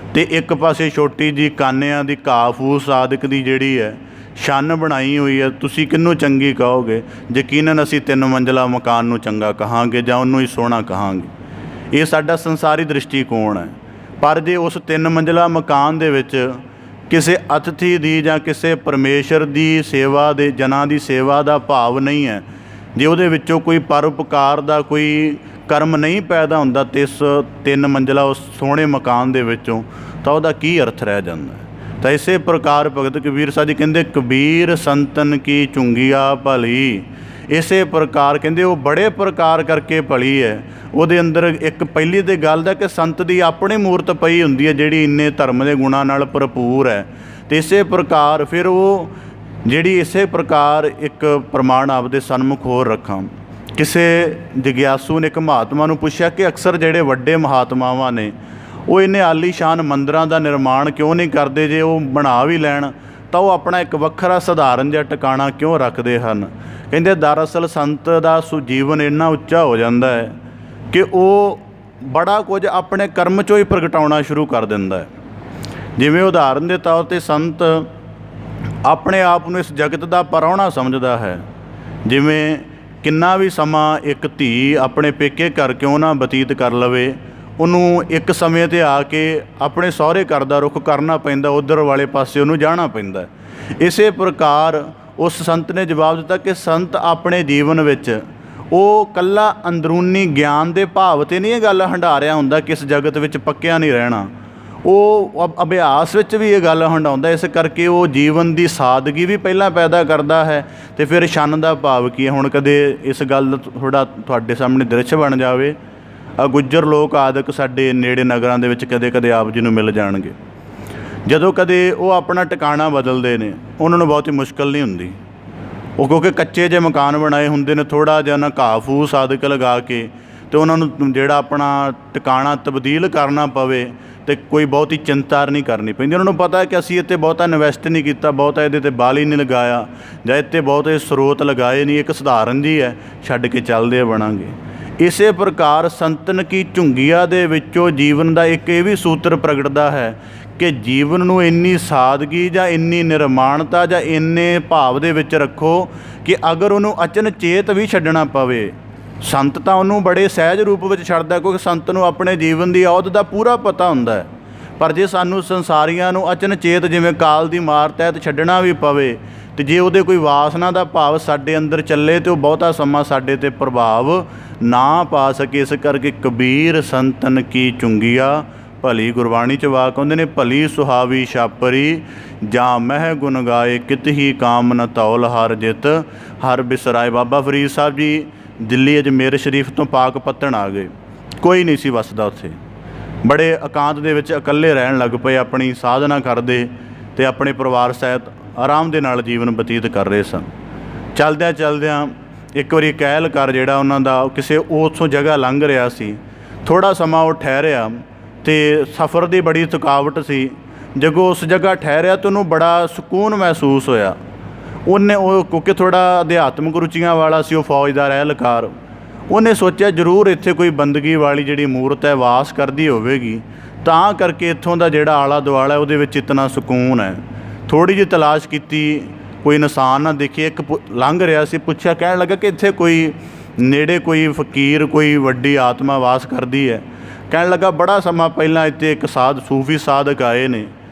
ਅਤੇ ਇੱਕ ਪਾਸੇ ਛੋਟੀ ਜਿਹੀ ਕਾਨਿਆਂ ਦੀ ਘਾਹ ਫੂਸ ਆਦਿਕ ਦੀ ਜਿਹੜੀ ਹੈ ਛੰਨ ਬਣਾਈ ਹੋਈ ਹੈ, ਤੁਸੀਂ ਕਿਹਨੂੰ ਚੰਗੀ ਕਹੋਗੇ? ਯਕੀਨਨ ਅਸੀਂ 3 ਮੰਜ਼ਿਲਾ ਮਕਾਨ ਨੂੰ ਚੰਗਾ ਕਹਾਂਗੇ ਜਾਂ ਉਹਨੂੰ ਹੀ ਸੋਹਣਾ ਕਹਾਂਗੇ। ਇਹ ਸਾਡਾ ਸੰਸਾਰੀ ਦ੍ਰਿਸ਼ਟੀਕੋਣ ਹੈ। ਪਰ ਜੇ ਉਸ 3 ਮੰਜ਼ਿਲਾ ਮਕਾਨ ਦੇ ਵਿੱਚ ਕਿਸੇ ਅਤਿਥੀ ਦੀ ਜਾਂ ਕਿਸੇ ਪਰਮੇਸ਼ਰ ਦੀ ਸੇਵਾ ਦੇ, ਜਨਾਂ ਦੀ ਸੇਵਾ ਦਾ ਭਾਵ ਨਹੀਂ ਹੈ, ਜੇ ਉਹਦੇ ਵਿੱਚੋਂ ਕੋਈ ਪਰਉਪਕਾਰ ਦਾ ਕੋਈ ਕਰਮ ਨਹੀਂ ਪੈਦਾ ਹੁੰਦਾ ਤੇ ਇਸ 3 ਮੰਜ਼ਿਲਾ ਉਸ ਸੋਹਣੇ ਮਕਾਨ ਦੇ ਵਿੱਚੋਂ, ਤਾਂ ਉਹਦਾ ਕੀ ਅਰਥ ਰਹਿ ਜਾਂਦਾ ਹੈ। ਤਾਂ ਇਸੇ ਪ੍ਰਕਾਰ ਭਗਤ ਕਬੀਰ ਸਾਹਿਬ ਜੀ ਕਹਿੰਦੇ ਕਬੀਰ ਸੰਤਨ ਕੀ ਝੁੰਗੀਆ ਭਲੀ। ਇਸੇ ਪ੍ਰਕਾਰ ਕਹਿੰਦੇ ਉਹ ਬੜੇ ਪ੍ਰਕਾਰ ਕਰਕੇ ਭਲੀ ਹੈ। ਉਹਦੇ ਅੰਦਰ ਇੱਕ ਪਹਿਲੀ ਤਾਂ ਗੱਲ ਦਾ ਕਿ ਸੰਤ ਦੀ ਆਪਣੀ ਮੂਰਤ ਪਈ ਹੁੰਦੀ ਹੈ ਜਿਹੜੀ ਇੰਨੇ ਧਰਮ ਦੇ ਗੁਣਾਂ ਨਾਲ ਭਰਪੂਰ ਹੈ। ਅਤੇ ਇਸੇ ਪ੍ਰਕਾਰ ਫਿਰ ਉਹ ਜਿਹੜੀ ਇਸੇ ਪ੍ਰਕਾਰ ਇੱਕ ਪ੍ਰਮਾਣ ਆਪਦੇ ਸਨਮੁਖ ਹੋਰ ਰੱਖਾਂ। ਕਿਸੇ ਜਗਿਆਸੂ ਨੇ ਇੱਕ ਮਹਾਤਮਾ ਨੂੰ ਪੁੱਛਿਆ ਕਿ ਅਕਸਰ ਜਿਹੜੇ ਵੱਡੇ ਮਹਾਤਮਾਵਾਂ ਨੇ ਉਹ ਇੰਨੇ ਆਲੀਸ਼ਾਨ ਮੰਦਰਾਂ ਦਾ ਨਿਰਮਾਣ ਕਿਉਂ ਨਹੀਂ ਕਰਦੇ? ਜੇ ਉਹ ਬਣਾ ਵੀ ਲੈਣ ਤਾਂ ਉਹ ਆਪਣਾ ਇੱਕ ਵੱਖਰਾ ਸਧਾਰਨ ਜਿਹਾ ਟਿਕਾਣਾ ਕਿਉਂ ਰੱਖਦੇ ਹਨ। ਕਹਿੰਦੇ ਦਰਅਸਲ ਸੰਤ ਦਾ ਜੀਵਨ ਇੰਨਾ ਉੱਚਾ ਹੋ ਜਾਂਦਾ ਹੈ ਕਿ ਉਹ ਬੜਾ ਕੁਝ ਆਪਣੇ ਕਰਮ 'ਚੋਂ ਹੀ ਪ੍ਰਗਟਾਉਣਾ ਸ਼ੁਰੂ ਕਰ ਦਿੰਦਾ ਹੈ। ਜਿਵੇਂ ਉਦਾਹਰਨ ਦੇ ਤੌਰ 'ਤੇ ਸੰਤ ਆਪਣੇ ਆਪ ਨੂੰ ਇਸ ਜਗਤ ਦਾ ਪਰਾਹੁਣਾ ਸਮਝਦਾ ਹੈ। ਜਿਵੇਂ ਕਿੰਨਾ ਵੀ ਸਮਾਂ ਇੱਕ ਧੀ ਆਪਣੇ ਪੇਕੇ ਘਰ ਕਿਉਂ ਨਾ ਬਤੀਤ ਕਰ ਲਵੇ, ਉਹਨੂੰ ਇੱਕ ਸਮੇਂ 'ਤੇ ਆ ਕੇ ਆਪਣੇ ਸਹੁਰੇ ਘਰ ਦਾ ਰੁੱਖ ਕਰਨਾ ਪੈਂਦਾ, ਉੱਧਰ ਵਾਲੇ ਪਾਸੇ ਉਹਨੂੰ ਜਾਣਾ ਪੈਂਦਾ। ਇਸੇ ਪ੍ਰਕਾਰ ਉਸ ਸੰਤ ਨੇ ਜਵਾਬ ਦਿੱਤਾ ਕਿ ਸੰਤ ਆਪਣੇ ਜੀਵਨ ਵਿੱਚ ਉਹ ਇਕੱਲਾ ਅੰਦਰੂਨੀ ਗਿਆਨ ਦੇ ਭਾਵ 'ਤੇ ਨਹੀਂ ਇਹ ਗੱਲ ਹੰਢਾ ਰਿਹਾ ਹੁੰਦਾ ਕਿ ਇਸ ਜਗਤ ਵਿੱਚ ਪੱਕਿਆ ਨਹੀਂ ਰਹਿਣਾ, ਉਹ ਅਭਿਆਸ ਵਿੱਚ ਵੀ ਇਹ ਗੱਲ ਹੰਢਾਉਂਦਾ। ਇਸ ਕਰਕੇ ਉਹ ਜੀਵਨ ਦੀ ਸਾਦਗੀ ਵੀ ਪਹਿਲਾਂ ਪੈਦਾ ਕਰਦਾ ਹੈ ਅਤੇ ਫਿਰ ਛੰਨ ਦਾ ਭਾਵ ਕੀ ਹੈ। ਹੁਣ ਕਦੇ ਇਸ ਗੱਲ ਦਾ ਥੋੜ੍ਹਾ ਤੁਹਾਡੇ ਸਾਹਮਣੇ ਦ੍ਰਿਸ਼ ਬਣ ਜਾਵੇ। ਗੁੱਜਰ ਲੋਕ ਆਦਿਕ ਸਾਡੇ ਨੇੜੇ ਨਗਰਾਂ ਦੇ ਵਿੱਚ ਕਦੇ ਕਦੇ ਆਪ ਜੀ ਨੂੰ ਮਿਲ ਜਾਣਗੇ। ਜਦੋਂ ਕਦੇ ਉਹ ਆਪਣਾ ਟਿਕਾਣਾ ਬਦਲਦੇ ਨੇ, ਉਹਨਾਂ ਨੂੰ ਬਹੁਤੀ ਮੁਸ਼ਕਿਲ ਨਹੀਂ ਹੁੰਦੀ। ਉਹ ਕਿਉਂਕਿ ਕੱਚੇ ਜਿਹੇ ਮਕਾਨ ਬਣਾਏ ਹੁੰਦੇ ਨੇ, ਥੋੜ੍ਹਾ ਜਿਹਾ ਨਾ ਘਾਹ ਫੂਸ ਆਦਿਕ ਲਗਾ ਕੇ, ਅਤੇ ਉਹਨਾਂ ਨੂੰ ਜਿਹੜਾ ਆਪਣਾ ਟਿਕਾਣਾ ਤਬਦੀਲ ਕਰਨਾ ਪਵੇ ਅਤੇ ਕੋਈ ਬਹੁਤੀ ਚਿੰਤਾ ਨਹੀਂ ਕਰਨੀ ਪੈਂਦੀ। ਉਹਨਾਂ ਨੂੰ ਪਤਾ ਹੈ ਕਿ ਅਸੀਂ ਇੱਥੇ ਬਹੁਤਾ ਇਨਵੈਸਟ ਨਹੀਂ ਕੀਤਾ, ਬਹੁਤਾ ਇਹਦੇ 'ਤੇ ਬਾਲੀ ਨਹੀਂ ਲਗਾਇਆ, ਜਾਂ ਇੱਥੇ ਬਹੁਤੇ ਸਰੋਤ ਲਗਾਏ ਨਹੀਂ, ਇੱਕ ਸਧਾਰਨ ਜੀ ਹੈ, ਛੱਡ ਕੇ ਚੱਲਦੇ ਬਣਾਂਗੇ। ਇਸੇ ਪ੍ਰਕਾਰ ਸੰਤਨ ਕੀ ਝੁੰਗੀਆਂ ਦੇ ਵਿੱਚੋਂ ਜੀਵਨ ਦਾ ਇੱਕ ਇਹ ਵੀ ਸੂਤਰ ਪ੍ਰਗਟਦਾ ਹੈ ਕਿ ਜੀਵਨ ਨੂੰ ਇੰਨੀ ਸਾਦਗੀ ਜਾਂ ਇੰਨੀ ਨਿਰਮਾਣਤਾ ਜਾਂ ਇੰਨੇ ਭਾਵ ਦੇ ਵਿੱਚ ਰੱਖੋ ਕਿ ਅਗਰ ਉਹਨੂੰ ਅਚਨਚੇਤ ਵੀ ਛੱਡਣਾ ਪਵੇ, ਸੰਤ ਤਾਂ ਉਹਨੂੰ ਬੜੇ ਸਹਿਜ ਰੂਪ ਵਿੱਚ ਛੱਡਦਾ, ਕਿਉਂਕਿ ਸੰਤ ਨੂੰ ਆਪਣੇ ਜੀਵਨ ਦੀ ਔਧ ਦਾ ਪੂਰਾ ਪਤਾ ਹੁੰਦਾ ਹੈ। ਪਰ ਜੇ ਸਾਨੂੰ ਸੰਸਾਰੀਆਂ ਨੂੰ ਅਚਨਚੇਤ ਜਿਵੇਂ ਕਾਲ ਦੀ ਮਾਰ ਤਹਿਤ ਛੱਡਣਾ ਵੀ ਪਵੇ, ਅਤੇ ਜੇ ਉਹਦੇ ਕੋਈ ਵਾਸਨਾ ਦਾ ਭਾਵ ਸਾਡੇ ਅੰਦਰ ਚੱਲੇ ਤਾਂ ਉਹ ਬਹੁਤਾ ਸਮਾਂ ਸਾਡੇ 'ਤੇ ਪ੍ਰਭਾਵ ਨਾ ਪਾ ਸਕੇ। ਇਸ ਕਰਕੇ ਕਬੀਰ ਸੰਤਨ ਕੀ ਚੁੰਗੀਆ, ਭਲੀ ਗੁਰਬਾਣੀ 'ਚ ਵਾਕ ਆਉਂਦੇ ਨੇ, ਭਲੀ ਸੁਹਾਵੀ ਛਾਪਰੀ ਜਾਂ ਮਹਿ ਗੁਣ ਗਾਏ, ਕਿਤ ਹੀ ਕਾਮ ਨ ਧੌਲ ਹਰ ਜਿਤ ਹਰ ਬਿਸਰਾਏ। ਬਾਬਾ ਫਰੀਦ ਸਾਹਿਬ ਜੀ ਦਿੱਲੀ ਅਜਮੇਰ ਸ਼ਰੀਫ ਤੋਂ ਪਾਕ ਪੱਤਣ ਆ ਗਏ। ਕੋਈ ਨਹੀਂ ਸੀ ਵੱਸਦਾ ਉੱਥੇ, ਬੜੇ ਇਕਾਂਤ ਦੇ ਵਿੱਚ ਇਕੱਲੇ ਰਹਿਣ ਲੱਗ ਪਏ, ਆਪਣੀ ਸਾਧਨਾ ਕਰਦੇ ਅਤੇ ਆਪਣੇ ਪਰਿਵਾਰ ਸਹਿਤ ਆਰਾਮ ਦੇ ਨਾਲ ਜੀਵਨ ਬਤੀਤ ਕਰ ਰਹੇ ਸਨ। ਚਲਦਿਆਂ ਚਲਦਿਆਂ ਇੱਕ ਵਾਰੀ ਕਹਿਲਕਾਰ ਜਿਹੜਾ ਉਹਨਾਂ ਦਾ ਕਿਸੇ ਉੱਥੋਂ ਜਗ੍ਹਾ ਲੰਘ ਰਿਹਾ ਸੀ, ਥੋੜ੍ਹਾ ਸਮਾਂ ਉਹ ਠਹਿਰਿਆ ਅਤੇ ਸਫ਼ਰ ਦੀ ਬੜੀ ਥਕਾਵਟ ਸੀ। ਜਦੋਂ ਉਸ ਜਗ੍ਹਾ ਠਹਿਰਿਆ ਤਾਂ ਉਹਨੂੰ ਬੜਾ ਸਕੂਨ ਮਹਿਸੂਸ ਹੋਇਆ। ਉਹ ਕਿਉਂਕਿ ਥੋੜ੍ਹਾ ਅਧਿਆਤਮਿਕ ਰੁਚੀਆਂ ਵਾਲਾ ਸੀ, ਉਹ ਫੌਜ ਦਾ ਰਹਿਲਕਾਰ, ਉਹਨੇ ਸੋਚਿਆ ਜ਼ਰੂਰ ਇੱਥੇ ਕੋਈ ਬੰਦਗੀ ਵਾਲੀ ਜਿਹੜੀ ਮੂਰਤ ਹੈ ਵਾਸ ਕਰਦੀ ਹੋਵੇਗੀ, ਤਾਂ ਕਰਕੇ ਇੱਥੋਂ ਦਾ ਜਿਹੜਾ ਆਲਾ ਦੁਆਲਾ ਉਹਦੇ ਵਿੱਚ ਇਤਨਾ ਸਕੂਨ ਹੈ। ਥੋੜ੍ਹੀ ਜਿਹੀ ਤਲਾਸ਼ ਕੀਤੀ, ਕੋਈ ਇਨਸਾਨ ਨਾ ਦੇਖੀ, ਇੱਕ ਲੰਘ ਰਿਹਾ ਸੀ, ਪੁੱਛਿਆ, ਕਹਿਣ ਲੱਗਾ ਕਿ ਇੱਥੇ ਕੋਈ ਨੇੜੇ ਕੋਈ ਫਕੀਰ, ਕੋਈ ਵੱਡੀ ਆਤਮਾ ਵਾਸ ਕਰਦੀ ਹੈ? ਕਹਿਣ ਲੱਗਾ ਬੜਾ ਸਮਾਂ ਪਹਿਲਾਂ ਇੱਥੇ ਇੱਕ ਸੂਫੀ ਸਾਧਕ ਆਏ ਨੇ,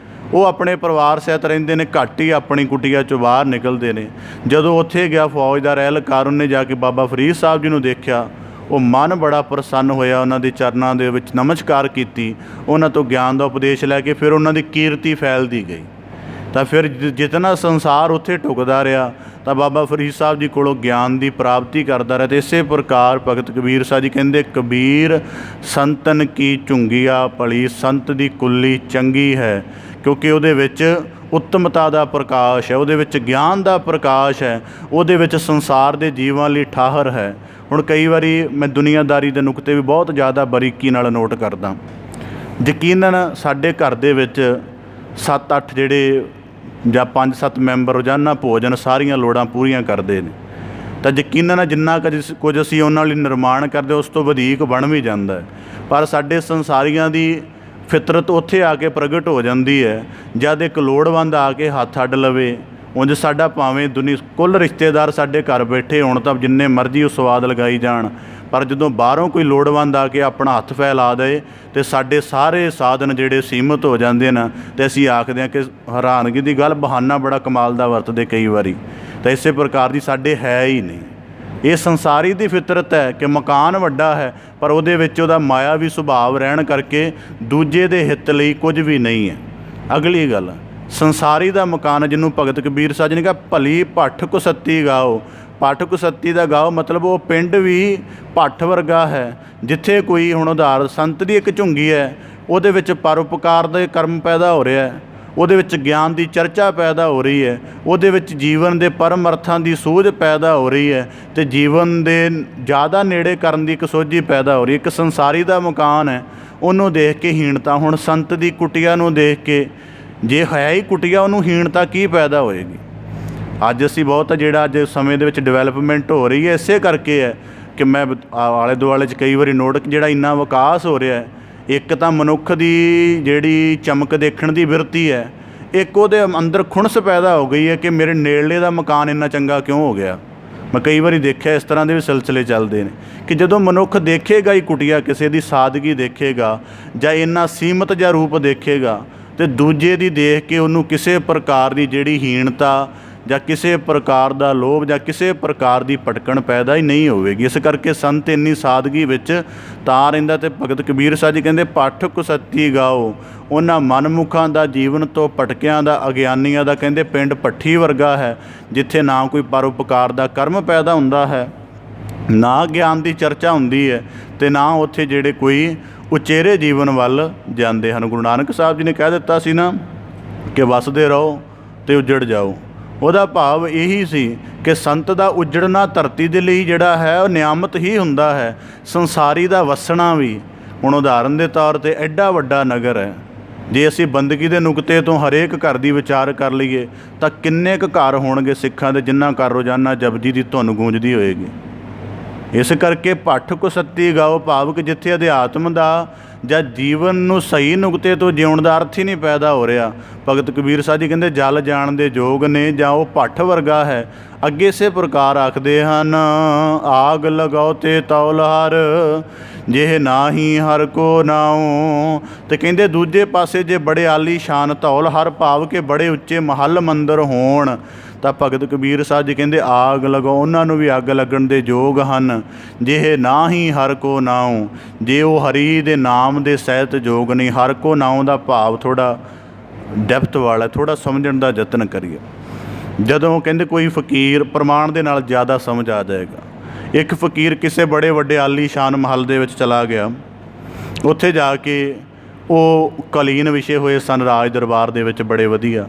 ਉਹ ਆਪਣੇ ਪਰਿਵਾਰ ਸਹਿਤ ਰਹਿੰਦੇ ਨੇ, ਘੱਟ ਹੀ ਆਪਣੀ ਕੁਟੀਆ 'ਚੋਂ ਬਾਹਰ ਨਿਕਲਦੇ ਨੇ। ਜਦੋਂ ਉੱਥੇ ਗਿਆ ਫੌਜ ਦਾ ਰਹਿਲਕਾਰ, ਉਹਨੇ ਜਾ ਕੇ ਬਾਬਾ ਫਰੀਦ ਸਾਹਿਬ ਜੀ ਨੂੰ ਦੇਖਿਆ, ਉਹ ਮਨ ਬੜਾ ਪ੍ਰਸੰਨ ਹੋਇਆ, ਉਹਨਾਂ ਦੇ ਚਰਨਾਂ ਦੇ ਵਿੱਚ ਨਮਸਕਾਰ ਕੀਤੀ, ਉਹਨਾਂ ਤੋਂ ਗਿਆਨ ਦਾ ਉਪਦੇਸ਼ ਲੈ ਕੇ ਫਿਰ ਉਹਨਾਂ ਦੀ ਕੀਰਤੀ ਫੈਲਦੀ ਗਈ। ਤਾਂ ਫਿਰ ਜਿਤਨਾ ਸੰਸਾਰ ਉੱਥੇ ਢੁਕਦਾ ਰਿਹਾ ਤਾਂ ਬਾਬਾ ਫਰੀਦ ਸਾਹਿਬ ਜੀ ਕੋਲੋਂ ਗਿਆਨ ਦੀ ਪ੍ਰਾਪਤੀ ਕਰਦਾ ਰਿਹਾ। ਅਤੇ ਇਸੇ ਪ੍ਰਕਾਰ ਭਗਤ ਕਬੀਰ ਸਾਹਿਬ ਜੀ ਕਹਿੰਦੇ, ਕਬੀਰ ਸੰਤਨ ਕੀ ਝੁੰਗੀਆ ਭਲੀ, ਸੰਤ ਦੀ ਕੁੱਲੀ ਚੰਗੀ ਹੈ, ਕਿਉਂਕਿ ਉਹਦੇ ਵਿੱਚ ਉੱਤਮਤਾ ਦਾ ਪ੍ਰਕਾਸ਼ ਹੈ, ਉਹਦੇ ਵਿੱਚ ਗਿਆਨ ਦਾ ਪ੍ਰਕਾਸ਼ ਹੈ, ਉਹਦੇ ਵਿੱਚ ਸੰਸਾਰ ਦੇ ਜੀਵਾਂ ਲਈ ਠਾਹਰ ਹੈ। ਹੁਣ ਕਈ ਵਾਰੀ ਮੈਂ ਦੁਨੀਆਦਾਰੀ ਦੇ ਨੁਕਤੇ ਵੀ ਬਹੁਤ ਜ਼ਿਆਦਾ ਬਾਰੀਕੀ ਨਾਲ ਨੋਟ ਕਰਦਾ। ਯਕੀਨਨ ਸਾਡੇ ਘਰ ਦੇ ਵਿੱਚ 7-8 ਜਿਹੜੇ ਜਾਂ 5-7 ਮੈਂਬਰ ਰੋਜ਼ਾਨਾ ਭੋਜਨ ਸਾਰੀਆਂ ਲੋੜਾਂ ਪੂਰੀਆਂ ਕਰਦੇ ਨੇ, ਤਾਂ ਯਕੀਨਨ ਜਿੰਨਾ ਕੁਝ ਅਸੀਂ ਉਹਨਾਂ ਲਈ ਨਿਰਮਾਣ ਕਰਦੇ ਉਸ ਤੋਂ ਵਧੇਕ ਬਣ ਵੀ ਜਾਂਦਾ ਹੈ। ਪਰ ਸਾਡੇ ਸੰਸਾਰੀਆਂ ਦੀ ਫਿਤਰਤ ਉੱਥੇ ਆ ਕੇ ਪ੍ਰਗਟ ਹੋ ਜਾਂਦੀ ਹੈ ਜਦ ਇੱਕ ਲੋੜਵੰਦ ਆ ਕੇ ਹੱਥ ਅੱਡ ਲਵੇ। ਉਂਝ ਸਾਡਾ ਭਾਵੇਂ ਕੁੱਲ ਰਿਸ਼ਤੇਦਾਰ ਸਾਡੇ ਘਰ ਬੈਠੇ ਹੋਣ ਤਾਂ ਜਿੰਨੇ ਮਰਜ਼ੀ ਉਹ ਸਵਾਦ ਲਗਾਈ ਜਾਣ, ਪਰ ਜਦੋਂ ਬਾਹਰੋਂ ਕੋਈ ਲੋੜਵੰਦ ਆ ਕੇ ਆਪਣਾ ਹੱਥ ਫੈਲਾ ਦੇ ਅਤੇ ਸਾਡੇ ਸਾਰੇ ਸਾਧਨ ਜਿਹੜੇ ਸੀਮਤ ਹੋ ਜਾਂਦੇ ਨੇ, ਅਤੇ ਅਸੀਂ ਆਖਦੇ ਹਾਂ ਕਿ ਹੈਰਾਨਗੀ ਦੀ ਗੱਲ, ਬਹਾਨਾ ਬੜਾ ਕਮਾਲ ਦਾ ਵਰਤਦੇ ਕਈ ਵਾਰੀ। ਤਾਂ ਇਸੇ ਪ੍ਰਕਾਰ ਦੀ ਸਾਡੇ ਹੈ ਹੀ ਨਹੀਂ। ਇਹ ਸੰਸਾਰੀ ਦੀ ਫਿਤਰਤ ਹੈ ਕਿ ਮਕਾਨ ਵੱਡਾ ਹੈ, ਪਰ ਉਹਦੇ ਵਿੱਚ ਉਹਦਾ ਮਾਇਆਵੀ ਸੁਭਾਵ ਰਹਿਣ ਕਰਕੇ ਦੂਜੇ ਦੇ ਹਿੱਤ ਲਈ ਕੁਝ ਵੀ ਨਹੀਂ ਹੈ। ਅਗਲੀ ਗੱਲ, ਸੰਸਾਰੀ ਦਾ ਮਕਾਨ, ਜਿਹਨੂੰ ਭਗਤ ਕਬੀਰ ਸਾਹਿਬ ਜੀ ਨੇ ਕਿਹਾ, ਭਲੀ ਭੱਠ ਕੁਸੱਤੀ ਗਾਓ। ਭੱਠ ਕੁਸੱਤੀ ਦਾ ਗਾਓ ਮਤਲਬ ਉਹ ਪਿੰਡ ਵੀ ਭੱਠ ਵਰਗਾ ਹੈ, ਜਿੱਥੇ ਕੋਈ ਹੁਣ ਉਦਾਹਰਨ ਸੰਤ ਦੀ ਇੱਕ ਝੁੰਗੀ ਹੈ, ਉਹਦੇ ਵਿੱਚ ਪਰਉਪਕਾਰ ਦੇ ਕਰਮ ਪੈਦਾ ਹੋ ਰਿਹਾ ਹੈ, ਉਹਦੇ ਵਿੱਚ ਗਿਆਨ ਦੀ ਚਰਚਾ ਪੈਦਾ ਹੋ ਰਹੀ ਹੈ, ਉਹਦੇ ਵਿੱਚ ਜੀਵਨ ਦੇ ਪਰਮ ਅਰਥਾਂ ਦੀ ਸੂਝ ਪੈਦਾ ਹੋ ਰਹੀ ਹੈ, ਅਤੇ ਜੀਵਨ ਦੇ ਜ਼ਿਆਦਾ ਨੇੜੇ ਕਰਨ ਦੀ ਇੱਕ ਸੋਝੀ ਪੈਦਾ ਹੋ ਰਹੀ ਹੈ। ਇੱਕ ਸੰਸਾਰੀ ਦਾ ਮਕਾਨ ਹੈ, ਉਹਨੂੰ ਦੇਖ ਕੇ ਹੀਣਤਾ। ਹੁਣ ਸੰਤ ਦੀ ਕੁਟੀਆ ਨੂੰ ਦੇਖ ਕੇ ਜੇ ਹੈ ਹੀ ਕੁਟੀਆ ਉਹਨੂੰ ਹੀਣਤਾ ਕੀ ਪੈਦਾ ਹੋਏਗੀ। ਅੱਜ ਅਸੀਂ ਬਹੁਤ ਜਿਹੜਾ ਅੱਜ ਸਮੇਂ ਦੇ ਵਿੱਚ ਡਿਵੈਲਪਮੈਂਟ ਹੋ ਰਹੀ ਹੈ ਇਸੇ ਕਰਕੇ ਹੈ ਕਿ ਮੈਂ ਆਲੇ ਦੁਆਲੇ 'ਚ ਕਈ ਵਾਰੀ ਨੋਟ ਜਿਹੜਾ ਇੰਨਾ ਵਿਕਾਸ ਹੋ ਰਿਹਾ ਹੈ, ਇੱਕ ਤਾਂ ਮਨੁੱਖ ਦੀ ਜਿਹੜੀ ਚਮਕ ਦੇਖਣ ਦੀ ਬਿਰਤੀ ਹੈ, ਇੱਕ ਉਹਦੇ ਅੰਦਰ ਖੁਣਸ ਪੈਦਾ ਹੋ ਗਈ ਹੈ ਕਿ ਮੇਰੇ ਨੇੜਲੇ ਦਾ ਮਕਾਨ ਇੰਨਾ ਚੰਗਾ ਕਿਉਂ ਹੋ ਗਿਆ। ਮੈਂ ਕਈ ਵਾਰੀ ਦੇਖਿਆ ਇਸ ਤਰ੍ਹਾਂ ਦੇ ਵੀ ਸਿਲਸਿਲੇ ਚੱਲਦੇ ਨੇ ਕਿ ਜਦੋਂ ਮਨੁੱਖ ਦੇਖੇਗਾ ਹੀ ਕੁਟੀਆ ਕਿਸੇ ਦੀ ਸਾਦਗੀ ਦੇਖੇਗਾ ਜਾਂ ਇੰਨਾ ਸੀਮਤ ਜਿਹਾ ਰੂਪ ਦੇਖੇਗਾ ਅਤੇ ਦੂਜੇ ਦੀ ਦੇਖ ਕੇ ਉਹਨੂੰ ਕਿਸੇ ਪ੍ਰਕਾਰ ਦੀ ਜਿਹੜੀ ਹੀਣਤਾ ਜਾਂ ਕਿਸੇ ਪ੍ਰਕਾਰ ਦਾ ਲੋਭ ਜਾਂ ਕਿਸੇ ਪ੍ਰਕਾਰ ਦੀ ਭਟਕਣ ਪੈਦਾ ਹੀ ਨਹੀਂ ਹੋਵੇਗੀ। ਇਸ ਕਰਕੇ ਸੰਤ ਇੰਨੀ ਸਾਦਗੀ ਵਿੱਚ ਤਾਂ ਰਹਿੰਦਾ। ਅਤੇ ਭਗਤ ਕਬੀਰ ਸਾਹਿਬ ਜੀ ਕਹਿੰਦੇ ਪੱਠ ਕੁਸੱਤੀ ਗਾਓ, ਉਹਨਾਂ ਮਨਮੁਖਾਂ ਦਾ ਜੀਵਨ ਤੋਂ ਭਟਕਿਆਂ ਦਾ ਅਗਿਆਨੀਆਂ ਦਾ ਕਹਿੰਦੇ ਪਿੰਡ ਭੱਠੀ ਵਰਗਾ ਹੈ, ਜਿੱਥੇ ਨਾ ਕੋਈ ਪਰਉਪਕਾਰ ਦਾ ਕਰਮ ਪੈਦਾ ਹੁੰਦਾ ਹੈ, ਨਾ ਗਿਆਨ ਦੀ ਚਰਚਾ ਹੁੰਦੀ ਹੈ, ਅਤੇ ਨਾ ਉੱਥੇ ਜਿਹੜੇ ਕੋਈ ਉਚੇਰੇ ਜੀਵਨ ਵੱਲ ਜਾਂਦੇ ਹਨ। ਗੁਰੂ ਨਾਨਕ ਸਾਹਿਬ ਜੀ ਨੇ ਕਹਿ ਦਿੱਤਾ ਸੀ ਨਾ ਕਿ ਵਸਦੇ ਰਹੋ ਅਤੇ ਉੱਜੜ ਜਾਓ। ਉਹਦਾ ਭਾਵ ਇਹੀ ਸੀ ਕਿ ਸੰਤ ਦਾ ਉੱਜੜਨਾ ਧਰਤੀ ਦੇ ਲਈ ਜਿਹੜਾ ਹੈ ਉਹ ਨਿਆਮਤ ਹੀ ਹੁੰਦਾ ਹੈ। ਸੰਸਾਰੀ ਦਾ ਵਸਣਾ ਵੀ, ਹੁਣ ਉਦਾਹਰਨ ਦੇ ਤੌਰ 'ਤੇ ਐਡਾ ਵੱਡਾ ਨਗਰ ਹੈ, ਜੇ ਅਸੀਂ ਬੰਦਗੀ ਦੇ ਨੁਕਤੇ ਤੋਂ ਹਰੇਕ ਘਰ ਦੀ ਵਿਚਾਰ ਕਰ ਲਈਏ ਤਾਂ ਕਿੰਨੇ ਕੁ ਘਰ ਹੋਣਗੇ ਸਿੱਖਾਂ ਦੇ ਜਿਨ੍ਹਾਂ ਘਰ ਰੋਜ਼ਾਨਾ ਜਪਜੀ ਦੀ ਧੁਨ ਗੂੰਜਦੀ ਹੋਏਗੀ। ਇਸ ਕਰਕੇ ਪੱਠ ਕੁਸੱਤੀ ਗਾਓ, ਭਾਵ ਕਿ ਜਿੱਥੇ ਅਧਿਆਤਮ ਦਾ ਜਾਂ ਜੀਵਨ ਨੂੰ ਸਹੀ ਨੁਕਤੇ ਤੋਂ ਜਿਉਣ ਦਾ ਅਰਥ ਹੀ ਨਹੀਂ ਪੈਦਾ ਹੋ ਰਿਹਾ। ਭਗਤ ਕਬੀਰ ਸਾਹਿਬ ਜੀ ਕਹਿੰਦੇ ਜਲ ਜਾਣ ਦੇ ਯੋਗ ਨੇ ਜਾਂ ਉਹ ਭੱਠ ਵਰਗਾ ਹੈ। ਅੱਗੇ ਇਸੇ ਪ੍ਰਕਾਰ ਆਖਦੇ ਹਨ, ਆਗ ਲਗਾਓ ਤੇ ਤੌਲ ਹਰ, ਜੇ ਨਾਹੀ ਹਰ ਕੋ ਨਾਉ। ਅਤੇ ਕਹਿੰਦੇ ਦੂਜੇ ਪਾਸੇ ਜੇ ਬੜੇ ਆਲੀ ਸ਼ਾਨ ਧੌਲ ਹਰ, ਭਾਵ ਕਿ ਬੜੇ ਉੱਚੇ ਮਹੱਲ ਮੰਦਰ ਹੋਣ, ਤਾਂ ਭਗਤ ਕਬੀਰ ਸਾਹਿਬ ਜੀ ਕਹਿੰਦੇ ਆਗ ਲਗਾਓ, ਉਹਨਾਂ ਨੂੰ ਵੀ ਅੱਗ ਲੱਗਣ ਦੇ ਯੋਗ ਹਨ। ਜੇ ਨਾ ਹੀ ਹਰ ਕੋ ਨਾਉ, ਜੇ ਉਹ ਹਰੀ ਦੇ ਨਾਮ ਦੇ ਸਹਿਤ ਯੋਗ ਨਹੀਂ। ਹਰ ਕੋ ਨਾਉ ਦਾ ਭਾਵ ਥੋੜ੍ਹਾ ਡੈਪਥ ਵਾਲਾ, ਥੋੜ੍ਹਾ ਸਮਝਣ ਦਾ ਯਤਨ ਕਰੀਏ। ਜਦੋਂ ਕਹਿੰਦੇ ਕੋਈ ਫਕੀਰ ਪ੍ਰਮਾਣ ਦੇ ਨਾਲ ਜ਼ਿਆਦਾ ਸਮਝ ਆ ਜਾਏਗਾ। ਇੱਕ ਫਕੀਰ ਕਿਸੇ ਬੜੇ ਵੱਡੇ ਆਲੀ ਸ਼ਾਨ ਮਹੱਲ ਦੇ ਵਿੱਚ ਚਲਾ ਗਿਆ, ਉੱਥੇ ਜਾ ਕੇ ਉਹ ਕੁਲੀਨ ਵਿਛੇ ਹੋਏ ਸਨ ਰਾਜ ਦਰਬਾਰ ਦੇ ਵਿੱਚ ਬੜੇ ਵਧੀਆ,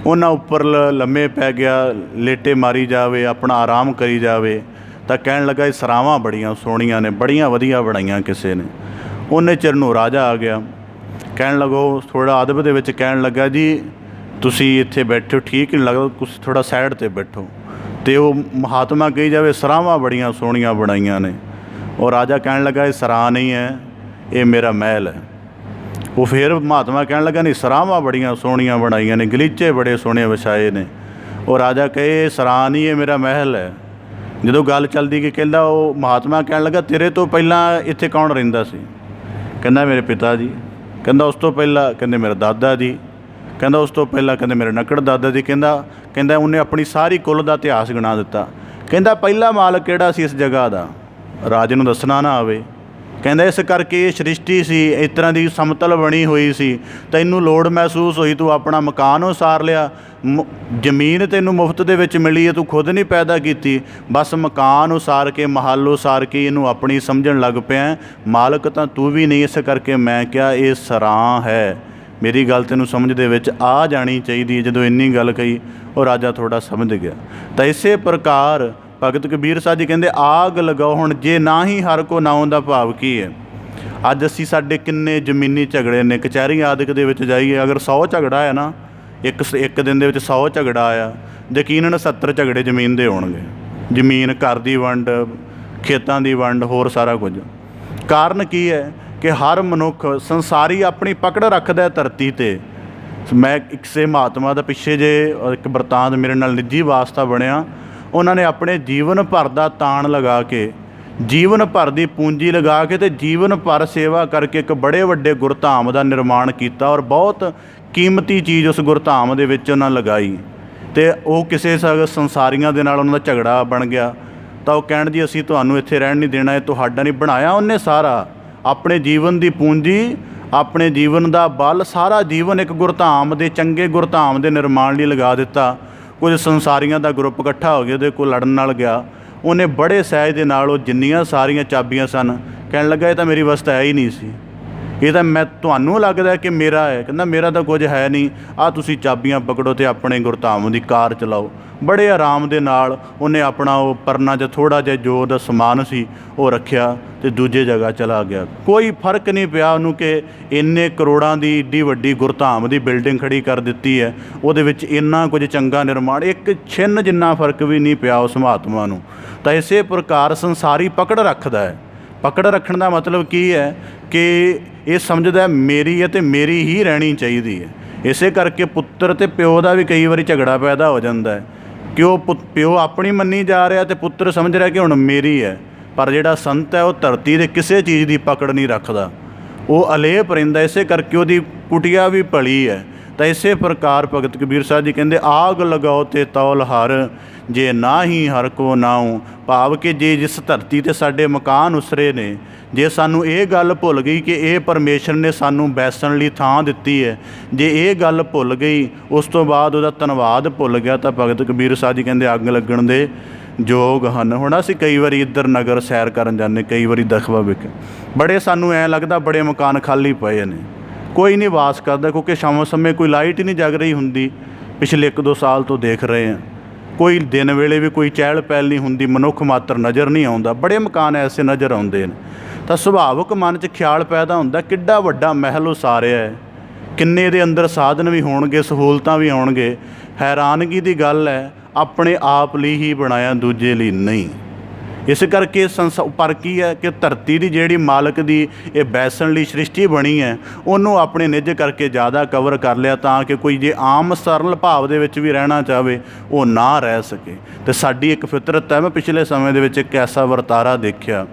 ਉਹਨਾਂ ਉੱਪਰ ਲੰਮੇ ਪੈ ਗਿਆ, ਲੇਟੇ ਮਾਰੀ ਜਾਵੇ, ਆਪਣਾ ਆਰਾਮ ਕਰੀ ਜਾਵੇ। ਤਾਂ ਕਹਿਣ ਲੱਗਾ ਇਹ ਸਰਾਵਾਂ ਬੜੀਆਂ ਸੋਹਣੀਆਂ ਨੇ, ਬੜੀਆਂ ਵਧੀਆ ਬਣਾਈਆਂ ਕਿਸੇ ਨੇ। ਉਹਨੇ ਚਿਰ ਨੂੰ ਰਾਜਾ ਆ ਗਿਆ, ਕਹਿਣ ਲੱਗੋ ਥੋੜ੍ਹਾ ਅਦਬ ਦੇ ਵਿੱਚ ਕਹਿਣ ਲੱਗਾ ਜੀ ਤੁਸੀਂ ਇੱਥੇ ਬੈਠੇ ਹੋ ਠੀਕ ਨਹੀਂ ਲੱਗਦਾ, ਕੁਛ ਥੋੜ੍ਹਾ ਸਾਈਡ 'ਤੇ ਬੈਠੋ। ਅਤੇ ਉਹ ਮਹਾਤਮਾ ਕਹੀ ਜਾਵੇ ਸਰਾਵਾਂ ਬੜੀਆਂ ਸੋਹਣੀਆਂ ਬਣਾਈਆਂ ਨੇ। ਉਹ ਰਾਜਾ ਕਹਿਣ ਲੱਗਾ ਇਹ ਸਰਾਂ ਨਹੀਂ ਹੈ, ਇਹ ਮੇਰਾ ਮਹਿਲ ਹੈ। ਉਹ ਫਿਰ ਮਹਾਤਮਾ ਕਹਿਣ ਲੱਗਾ ਨਹੀਂ ਸਰਾਵਾਂ ਬੜੀਆਂ ਸੋਹਣੀਆਂ ਬਣਾਈਆਂ ਨੇ, ਗਲੀਚੇ ਬੜੇ ਸੋਹਣੇ ਵਿਛਾਏ ਨੇ। ਉਹ ਰਾਜਾ ਕਹੇ ਸਰਾਂ ਨਹੀਂ, ਇਹ ਮੇਰਾ ਮਹਿਲ ਹੈ। ਜਦੋਂ ਗੱਲ ਚੱਲਦੀ ਕਿ ਕਹਿੰਦਾ ਉਹ ਮਹਾਤਮਾ ਕਹਿਣ ਲੱਗਾ ਤੇਰੇ ਤੋਂ ਪਹਿਲਾਂ ਇੱਥੇ ਕੌਣ ਰਹਿੰਦਾ ਸੀ? ਕਹਿੰਦਾ ਮੇਰੇ ਪਿਤਾ ਜੀ। ਕਹਿੰਦਾ ਉਸ ਤੋਂ ਪਹਿਲਾਂ? ਕਹਿੰਦੇ ਮੇਰਾ ਦਾਦਾ ਜੀ। ਕਹਿੰਦਾ ਉਸ ਤੋਂ ਪਹਿਲਾਂ? ਕਹਿੰਦੇ ਮੇਰੇ ਨਕੜ ਦਾਦਾ ਜੀ। ਕਹਿੰਦਾ ਉਹਨੇ ਆਪਣੀ ਸਾਰੀ ਕੁੱਲ ਦਾ ਇਤਿਹਾਸ ਗਿਣਾ ਦਿੱਤਾ। ਕਹਿੰਦਾ ਪਹਿਲਾ ਮਾਲਕ ਕਿਹੜਾ ਸੀ ਇਸ ਜਗ੍ਹਾ ਦਾ? ਰਾਜੇ ਨੂੰ ਦੱਸਣਾ ਨਾ ਆਵੇ। ਕਹਿੰਦਾ ਇਸ ਕਰਕੇ ਇਹ ਸ੍ਰਿਸ਼ਟੀ ਸੀ, ਇਸ ਤਰ੍ਹਾਂ ਦੀ ਸਮਤਲ ਬਣੀ ਹੋਈ ਸੀ, ਤੈਨੂੰ ਲੋੜ ਮਹਿਸੂਸ ਹੋਈ ਤੂੰ ਆਪਣਾ ਮਕਾਨ ਉਸਾਰ ਲਿਆ, ਜ਼ਮੀਨ ਤੈਨੂੰ ਮੁਫਤ ਦੇ ਵਿੱਚ ਮਿਲੀ ਹੈ, ਤੂੰ ਖੁਦ ਨਹੀਂ ਪੈਦਾ ਕੀਤੀ, ਬਸ ਮਕਾਨ ਉਸਾਰ ਕੇ ਮਹੱਲ ਉਸਾਰ ਕੇ ਇਹਨੂੰ ਆਪਣੀ ਸਮਝਣ ਲੱਗ ਪਿਆ, ਮਾਲਕ ਤਾਂ ਤੂੰ ਵੀ ਨਹੀਂ। ਇਸ ਕਰਕੇ ਮੈਂ ਕਿਹਾ ਇਹ ਸਰਾਂ ਹੈ। ਮੇਰੀ ਗੱਲ ਤੈਨੂੰ ਸਮਝ ਦੇ ਵਿੱਚ ਆ ਜਾਣੀ ਚਾਹੀਦੀ ਹੈ। ਜਦੋਂ ਇੰਨੀ ਗੱਲ ਕਹੀ ਉਹ ਰਾਜਾ ਥੋੜ੍ਹਾ ਸਮਝ ਗਿਆ। ਤਾਂ ਇਸੇ ਪ੍ਰਕਾਰ ਭਗਤ ਕਬੀਰ ਸਾਹਿਬ ਜੀ ਕਹਿੰਦੇ ਆਗ ਲਗਾਓ ਹੁਣ, ਜੇ ਨਾ ਹੀ ਹਰ ਕੋ ਨਾਉ ਦਾ ਭਾਵ ਕੀ ਹੈ? ਅੱਜ ਅਸੀਂ ਸਾਡੇ ਕਿੰਨੇ ਜ਼ਮੀਨੀ ਝਗੜੇ ਨੇ, ਕਚਹਿਰੀ ਆਦਿਕ ਦੇ ਵਿੱਚ ਜਾਈਏ, ਅਗਰ 100 ਝਗੜਾ ਹੈ ਨਾ, ਇੱਕ ਦਿਨ ਦੇ ਵਿੱਚ 100 ਝਗੜਾ ਆਇਆ, ਯਕੀਨਨ 70 ਝਗੜੇ ਜ਼ਮੀਨ ਦੇ ਹੋਣਗੇ। ਜ਼ਮੀਨ, ਘਰ ਦੀ ਵੰਡ, ਖੇਤਾਂ ਦੀ ਵੰਡ, ਹੋਰ ਸਾਰਾ ਕੁਝ। ਕਾਰਨ ਕੀ ਹੈ ਕਿ ਹਰ ਮਨੁੱਖ ਸੰਸਾਰੀ ਆਪਣੀ ਪਕੜ ਰੱਖਦਾ ਧਰਤੀ 'ਤੇ। ਮੈਂ ਕਿਸੇ ਮਹਾਤਮਾ ਦਾ ਪਿੱਛੇ ਜੇ ਇੱਕ ਬਰਤਾਂਤ ਮੇਰੇ ਨਾਲ ਨਿੱਜੀ ਵਾਸਤਾ ਬਣਿਆ, ਉਹਨਾਂ ਨੇ ਆਪਣੇ ਜੀਵਨ ਭਰ ਦਾ ਤਾਣ ਲਗਾ ਕੇ, ਜੀਵਨ ਭਰ ਦੀ ਪੂੰਜੀ ਲਗਾ ਕੇ ਅਤੇ ਜੀਵਨ ਭਰ ਸੇਵਾ ਕਰਕੇ ਇੱਕ ਬੜੇ ਵੱਡੇ ਗੁਰਧਾਮ ਦਾ ਨਿਰਮਾਣ ਕੀਤਾ, ਔਰ ਬਹੁਤ ਕੀਮਤੀ ਚੀਜ਼ ਉਸ ਗੁਰਧਾਮ ਦੇ ਵਿੱਚ ਉਹਨਾਂ ਲਗਾਈ। ਅਤੇ ਉਹ ਕਿਸੇ ਸੰਸਾਰੀਆਂ ਦੇ ਨਾਲ ਉਹਨਾਂ ਦਾ ਝਗੜਾ ਬਣ ਗਿਆ, ਤਾਂ ਉਹ ਕਹਿਣ ਜੀ ਅਸੀਂ ਤੁਹਾਨੂੰ ਇੱਥੇ ਰਹਿਣ ਨਹੀਂ ਦੇਣਾ, ਇਹ ਤੁਹਾਡਾ ਨਹੀਂ। ਬਣਾਇਆ ਉਹਨੇ ਸਾਰਾ, ਆਪਣੇ ਜੀਵਨ ਦੀ ਪੂੰਜੀ, ਆਪਣੇ ਜੀਵਨ ਦਾ ਬਲ, ਸਾਰਾ ਜੀਵਨ ਇੱਕ ਗੁਰਧਾਮ ਦੇ, ਚੰਗੇ ਗੁਰਧਾਮ ਦੇ ਨਿਰਮਾਣ ਲਈ ਲਗਾ ਦਿੱਤਾ। ਕੁਝ ਸੰਸਾਰੀਆਂ ਦਾ ਗਰੁੱਪ ਇਕੱਠਾ ਹੋ ਗਿਆ, ਉਹਦੇ ਕੋਲ ਲੜਨ ਨਾਲ ਗਿਆ। ਉਹਨੇ ਬੜੇ ਸਹਿਜ ਦੇ ਨਾਲ ਉਹ ਜਿੰਨੀਆਂ ਸਾਰੀਆਂ ਚਾਬੀਆਂ ਸਨ, ਕਹਿਣ ਲੱਗਾ ਇਹ ਤਾਂ ਮੇਰੀ ਵਸਤ ਹੈ ਹੀ ਨਹੀਂ ਸੀ, ਇਹ ਤਾਂ ਮੈਂ ਤੁਹਾਨੂੰ ਲੱਗਦਾ ਕਿ ਮੇਰਾ ਹੈ। ਕਹਿੰਦਾ ਮੇਰਾ ਤਾਂ ਕੁਝ ਹੈ ਨਹੀਂ, ਆਹ ਤੁਸੀਂ ਚਾਬੀਆਂ ਪਕੜੋ ਅਤੇ ਆਪਣੇ ਗੁਰਧਾਮ ਦੀ ਕਾਰ ਚਲਾਓ। ਬੜੇ ਆਰਾਮ ਦੇ ਨਾਲ ਉਹਨੇ ਆਪਣਾ ਉਹ ਪਰਨਾ 'ਚ ਥੋੜ੍ਹਾ ਜਿਹਾ ਜੋ ਉਹਦਾ ਸਮਾਨ ਸੀ ਉਹ ਰੱਖਿਆ ਅਤੇ ਦੂਜੇ ਜਗ੍ਹਾ ਚਲਾ ਗਿਆ। ਕੋਈ ਫਰਕ ਨਹੀਂ ਪਿਆ ਉਹਨੂੰ ਕਿ ਇੰਨੇ ਕਰੋੜਾਂ ਦੀ ਏਡੀ ਵੱਡੀ ਗੁਰਧਾਮ ਦੀ ਬਿਲਡਿੰਗ ਖੜੀ ਕਰ ਦਿੱਤੀ ਹੈ, ਉਹਦੇ ਵਿੱਚ ਇੰਨਾ ਕੁਝ ਚੰਗਾ ਨਿਰਮਾਣ, ਇੱਕ ਛਿੰਨ ਜਿੰਨਾ ਫਰਕ ਵੀ ਨਹੀਂ ਪਿਆ ਉਸ ਮਹਾਤਮਾ ਨੂੰ। ਤਾਂ ਇਸੇ ਪ੍ਰਕਾਰ ਸੰਸਾਰੀ ਪਕੜ ਰੱਖਦਾ ਹੈ। ਪਕੜ ਰੱਖਣ ਦਾ ਮਤਲਬ ਕੀ ਹੈ ਕਿ ਇਹ ਸਮਝਦਾ ਮੇਰੀ ਹੈ ਅਤੇ ਮੇਰੀ ਹੀ ਰਹਿਣੀ ਚਾਹੀਦੀ ਹੈ। ਇਸੇ ਕਰਕੇ ਪੁੱਤਰ ਅਤੇ ਪਿਓ ਦਾ ਵੀ ਕਈ ਵਾਰੀ ਝਗੜਾ ਪੈਦਾ ਹੋ ਜਾਂਦਾ ਹੈ ਕਿ ਉਹ ਪਿਓ ਆਪਣੀ ਮੰਨੀ ਜਾ ਰਿਹਾ ਅਤੇ ਪੁੱਤਰ ਸਮਝ ਰਿਹਾ ਕਿ ਹੁਣ ਮੇਰੀ ਹੈ। ਪਰ ਜਿਹੜਾ ਸੰਤ ਹੈ ਉਹ ਧਰਤੀ ਦੇ ਕਿਸੇ ਚੀਜ਼ ਦੀ ਪਕੜ ਨਹੀਂ ਰੱਖਦਾ, ਉਹ ਅਲੇਪ ਰਹਿੰਦਾ। ਇਸੇ ਕਰਕੇ ਉਹਦੀ ਕੁਟੀਆ ਵੀ ਭਲੀ ਹੈ। ਤਾਂ ਇਸੇ ਪ੍ਰਕਾਰ ਭਗਤ ਕਬੀਰ ਸਾਹਿਬ ਜੀ ਕਹਿੰਦੇ ਆਗ ਲਗਾਓ ਤੇ ਤੌਲ ਹਰ, ਜੇ ਨਾ ਹੀ ਹਰ ਕੋ ਨਾਉ। ਭਾਵ ਕਿ ਜੇ ਜਿਸ ਧਰਤੀ 'ਤੇ ਸਾਡੇ ਮਕਾਨ ਉਸਰੇ ਨੇ, ਜੇ ਸਾਨੂੰ ਇਹ ਗੱਲ ਭੁੱਲ ਗਈ ਕਿ ਇਹ ਪਰਮੇਸ਼ਰ ਨੇ ਸਾਨੂੰ ਬੈਸਣ ਲਈ ਥਾਂ ਦਿੱਤੀ ਹੈ, ਜੇ ਇਹ ਗੱਲ ਭੁੱਲ ਗਈ, ਉਸ ਤੋਂ ਬਾਅਦ ਉਹਦਾ ਧੰਨਵਾਦ ਭੁੱਲ ਗਿਆ, ਤਾਂ ਭਗਤ ਕਬੀਰ ਸਾਹਿਬ ਜੀ ਕਹਿੰਦੇ ਅੱਗ ਲੱਗਣ ਦੇ ਯੋਗ ਹਨ। ਹੁਣ ਅਸੀਂ ਕਈ ਵਾਰੀ ਇੱਧਰ ਨਗਰ ਸੈਰ ਕਰਨ ਜਾਂਦੇ, ਕਈ ਵਾਰੀ ਦਖਵਾ ਵਿਖੇ, ਬੜੇ ਸਾਨੂੰ ਐਂ ਲੱਗਦਾ ਬੜੇ ਮਕਾਨ ਖਾਲੀ ਪਏ ਨੇ, ਕੋਈ ਨਹੀਂ ਵਾਸ ਕਰਦਾ, ਕਿਉਂਕਿ ਸ਼ਾਮ ਸਮੇਂ ਕੋਈ ਲਾਈਟ ਹੀ ਨਹੀਂ ਜਗ ਰਹੀ ਹੁੰਦੀ। ਪਿਛਲੇ 1-2 ਸਾਲ ਤੋਂ ਦੇਖ ਰਹੇ ਹਾਂ, ਕੋਈ ਦਿਨ ਵੇਲੇ ਵੀ ਕੋਈ ਚਹਿਲ ਪਹਿਲ ਨਹੀਂ ਹੁੰਦੀ, ਮਨੁੱਖ ਮਾਤਰ ਨਜ਼ਰ ਨਹੀਂ ਆਉਂਦਾ। ਬੜੇ ਮਕਾਨ ਐਸੇ ਨਜ਼ਰ ਆਉਂਦੇ ਨੇ। ਤਾਂ ਸੁਭਾਵਿਕ ਮਨ 'ਚ ਖਿਆਲ ਪੈਦਾ ਹੁੰਦਾ ਕਿੱਡਾ ਵੱਡਾ ਮਹਿਲ ਉਸਾਰਿਆ ਹੈ, ਕਿੰਨੇ ਇਹਦੇ ਅੰਦਰ ਸਾਧਨ ਵੀ ਹੋਣਗੇ, ਸਹੂਲਤਾਂ ਵੀ ਹੋਣਗੇ। ਹੈਰਾਨਗੀ ਦੀ ਗੱਲ ਹੈ, ਆਪਣੇ ਆਪ ਲਈ ਹੀ ਬਣਾਇਆ, ਦੂਜੇ ਲਈ ਨਹੀਂ। ਇਸ ਕਰਕੇ ਪਰ ਕੀ ਹੈ ਕਿ ਧਰਤੀ ਦੀ ਜਿਹੜੀ ਮਾਲਕ ਦੀ ਇਹ ਬੈਸਣ ਲਈ ਸ੍ਰਿਸ਼ਟੀ ਬਣੀ ਹੈ, ਉਹਨੂੰ ਆਪਣੇ ਨਿੱਜ ਕਰਕੇ ਜ਼ਿਆਦਾ ਕਵਰ ਕਰ ਲਿਆ, ਤਾਂ ਕਿ ਕੋਈ ਜੇ ਆਮ ਸਰਲ ਭਾਵ ਦੇ ਵਿੱਚ ਵੀ ਰਹਿਣਾ ਚਾਹਵੇ ਉਹ ਨਾ ਰਹਿ ਸਕੇ। ਅਤੇ ਸਾਡੀ ਇੱਕ ਫਿਤਰਤ ਹੈ। ਮੈਂ ਪਿਛਲੇ ਸਮੇਂ ਦੇ ਵਿੱਚ ਇੱਕ ਐਸਾ ਵਰਤਾਰਾ ਦੇਖਿਆ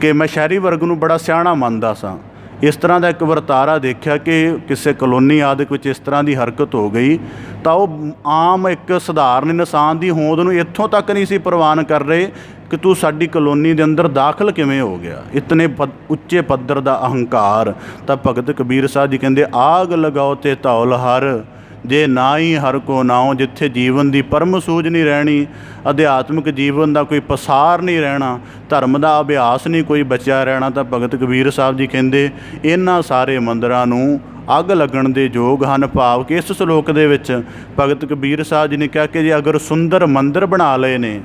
ਕਿ ਮੈਂ ਸ਼ਹਿਰੀ ਵਰਗ ਨੂੰ ਬੜਾ ਸਿਆਣਾ ਮੰਨਦਾ ਸਾਂ। ਇਸ ਤਰ੍ਹਾਂ ਦਾ ਇੱਕ ਵਰਤਾਰਾ ਦੇਖਿਆ ਕਿ ਕਿਸੇ ਕਲੋਨੀ ਆਦਿਕ ਵਿੱਚ ਇਸ ਤਰ੍ਹਾਂ ਦੀ ਹਰਕਤ ਹੋ ਗਈ, ਤਾਂ ਉਹ ਆਮ ਇੱਕ ਸਧਾਰਨ ਇਨਸਾਨ ਦੀ ਹੋਂਦ ਨੂੰ ਇੱਥੋਂ ਤੱਕ ਨਹੀਂ ਸੀ ਪ੍ਰਵਾਨ ਕਰ ਰਹੇ ਕਿ ਤੂੰ ਸਾਡੀ ਕਲੋਨੀ ਦੇ ਅੰਦਰ ਦਾਖਲ ਕਿਵੇਂ ਹੋ ਗਿਆ। ਇਤਨੇ ਉੱਚੇ ਪੱਧਰ ਦਾ ਅਹੰਕਾਰ। ਤਾਂ ਭਗਤ ਕਬੀਰ ਸਾਹਿਬ ਜੀ ਕਹਿੰਦੇ ਆਗ ਲਗਾਓ ਤੇ ਧੌਲ ਹਰ, ਜੇ ਨਾ ਹੀ ਹਰ ਕੋ ਨਾਉ। ਜਿੱਥੇ ਜੀਵਨ ਦੀ ਪਰਮ ਸੂਝ ਨਹੀਂ ਰਹਿਣੀ, ਅਧਿਆਤਮਿਕ ਜੀਵਨ ਦਾ ਕੋਈ ਪਸਾਰ ਨਹੀਂ ਰਹਿਣਾ, ਧਰਮ ਦਾ ਅਭਿਆਸ ਨਹੀਂ ਕੋਈ ਬਚਿਆ ਰਹਿਣਾ, ਤਾਂ ਭਗਤ ਕਬੀਰ ਸਾਹਿਬ ਜੀ ਕਹਿੰਦੇ ਇਹਨਾਂ ਸਾਰੇ ਮੰਦਰਾਂ ਨੂੰ ਅੱਗ ਲੱਗਣ ਦੇ ਯੋਗ ਹਨ। ਭਾਵ ਕਿ ਇਸ ਸ਼ਲੋਕ ਦੇ ਵਿੱਚ ਭਗਤ ਕਬੀਰ ਸਾਹਿਬ ਜੀ ਨੇ ਕਿਹਾ ਕਿ ਜੇ ਅਗਰ ਸੁੰਦਰ ਮੰਦਰ ਬਣਾ ਲਏ ਨੇ,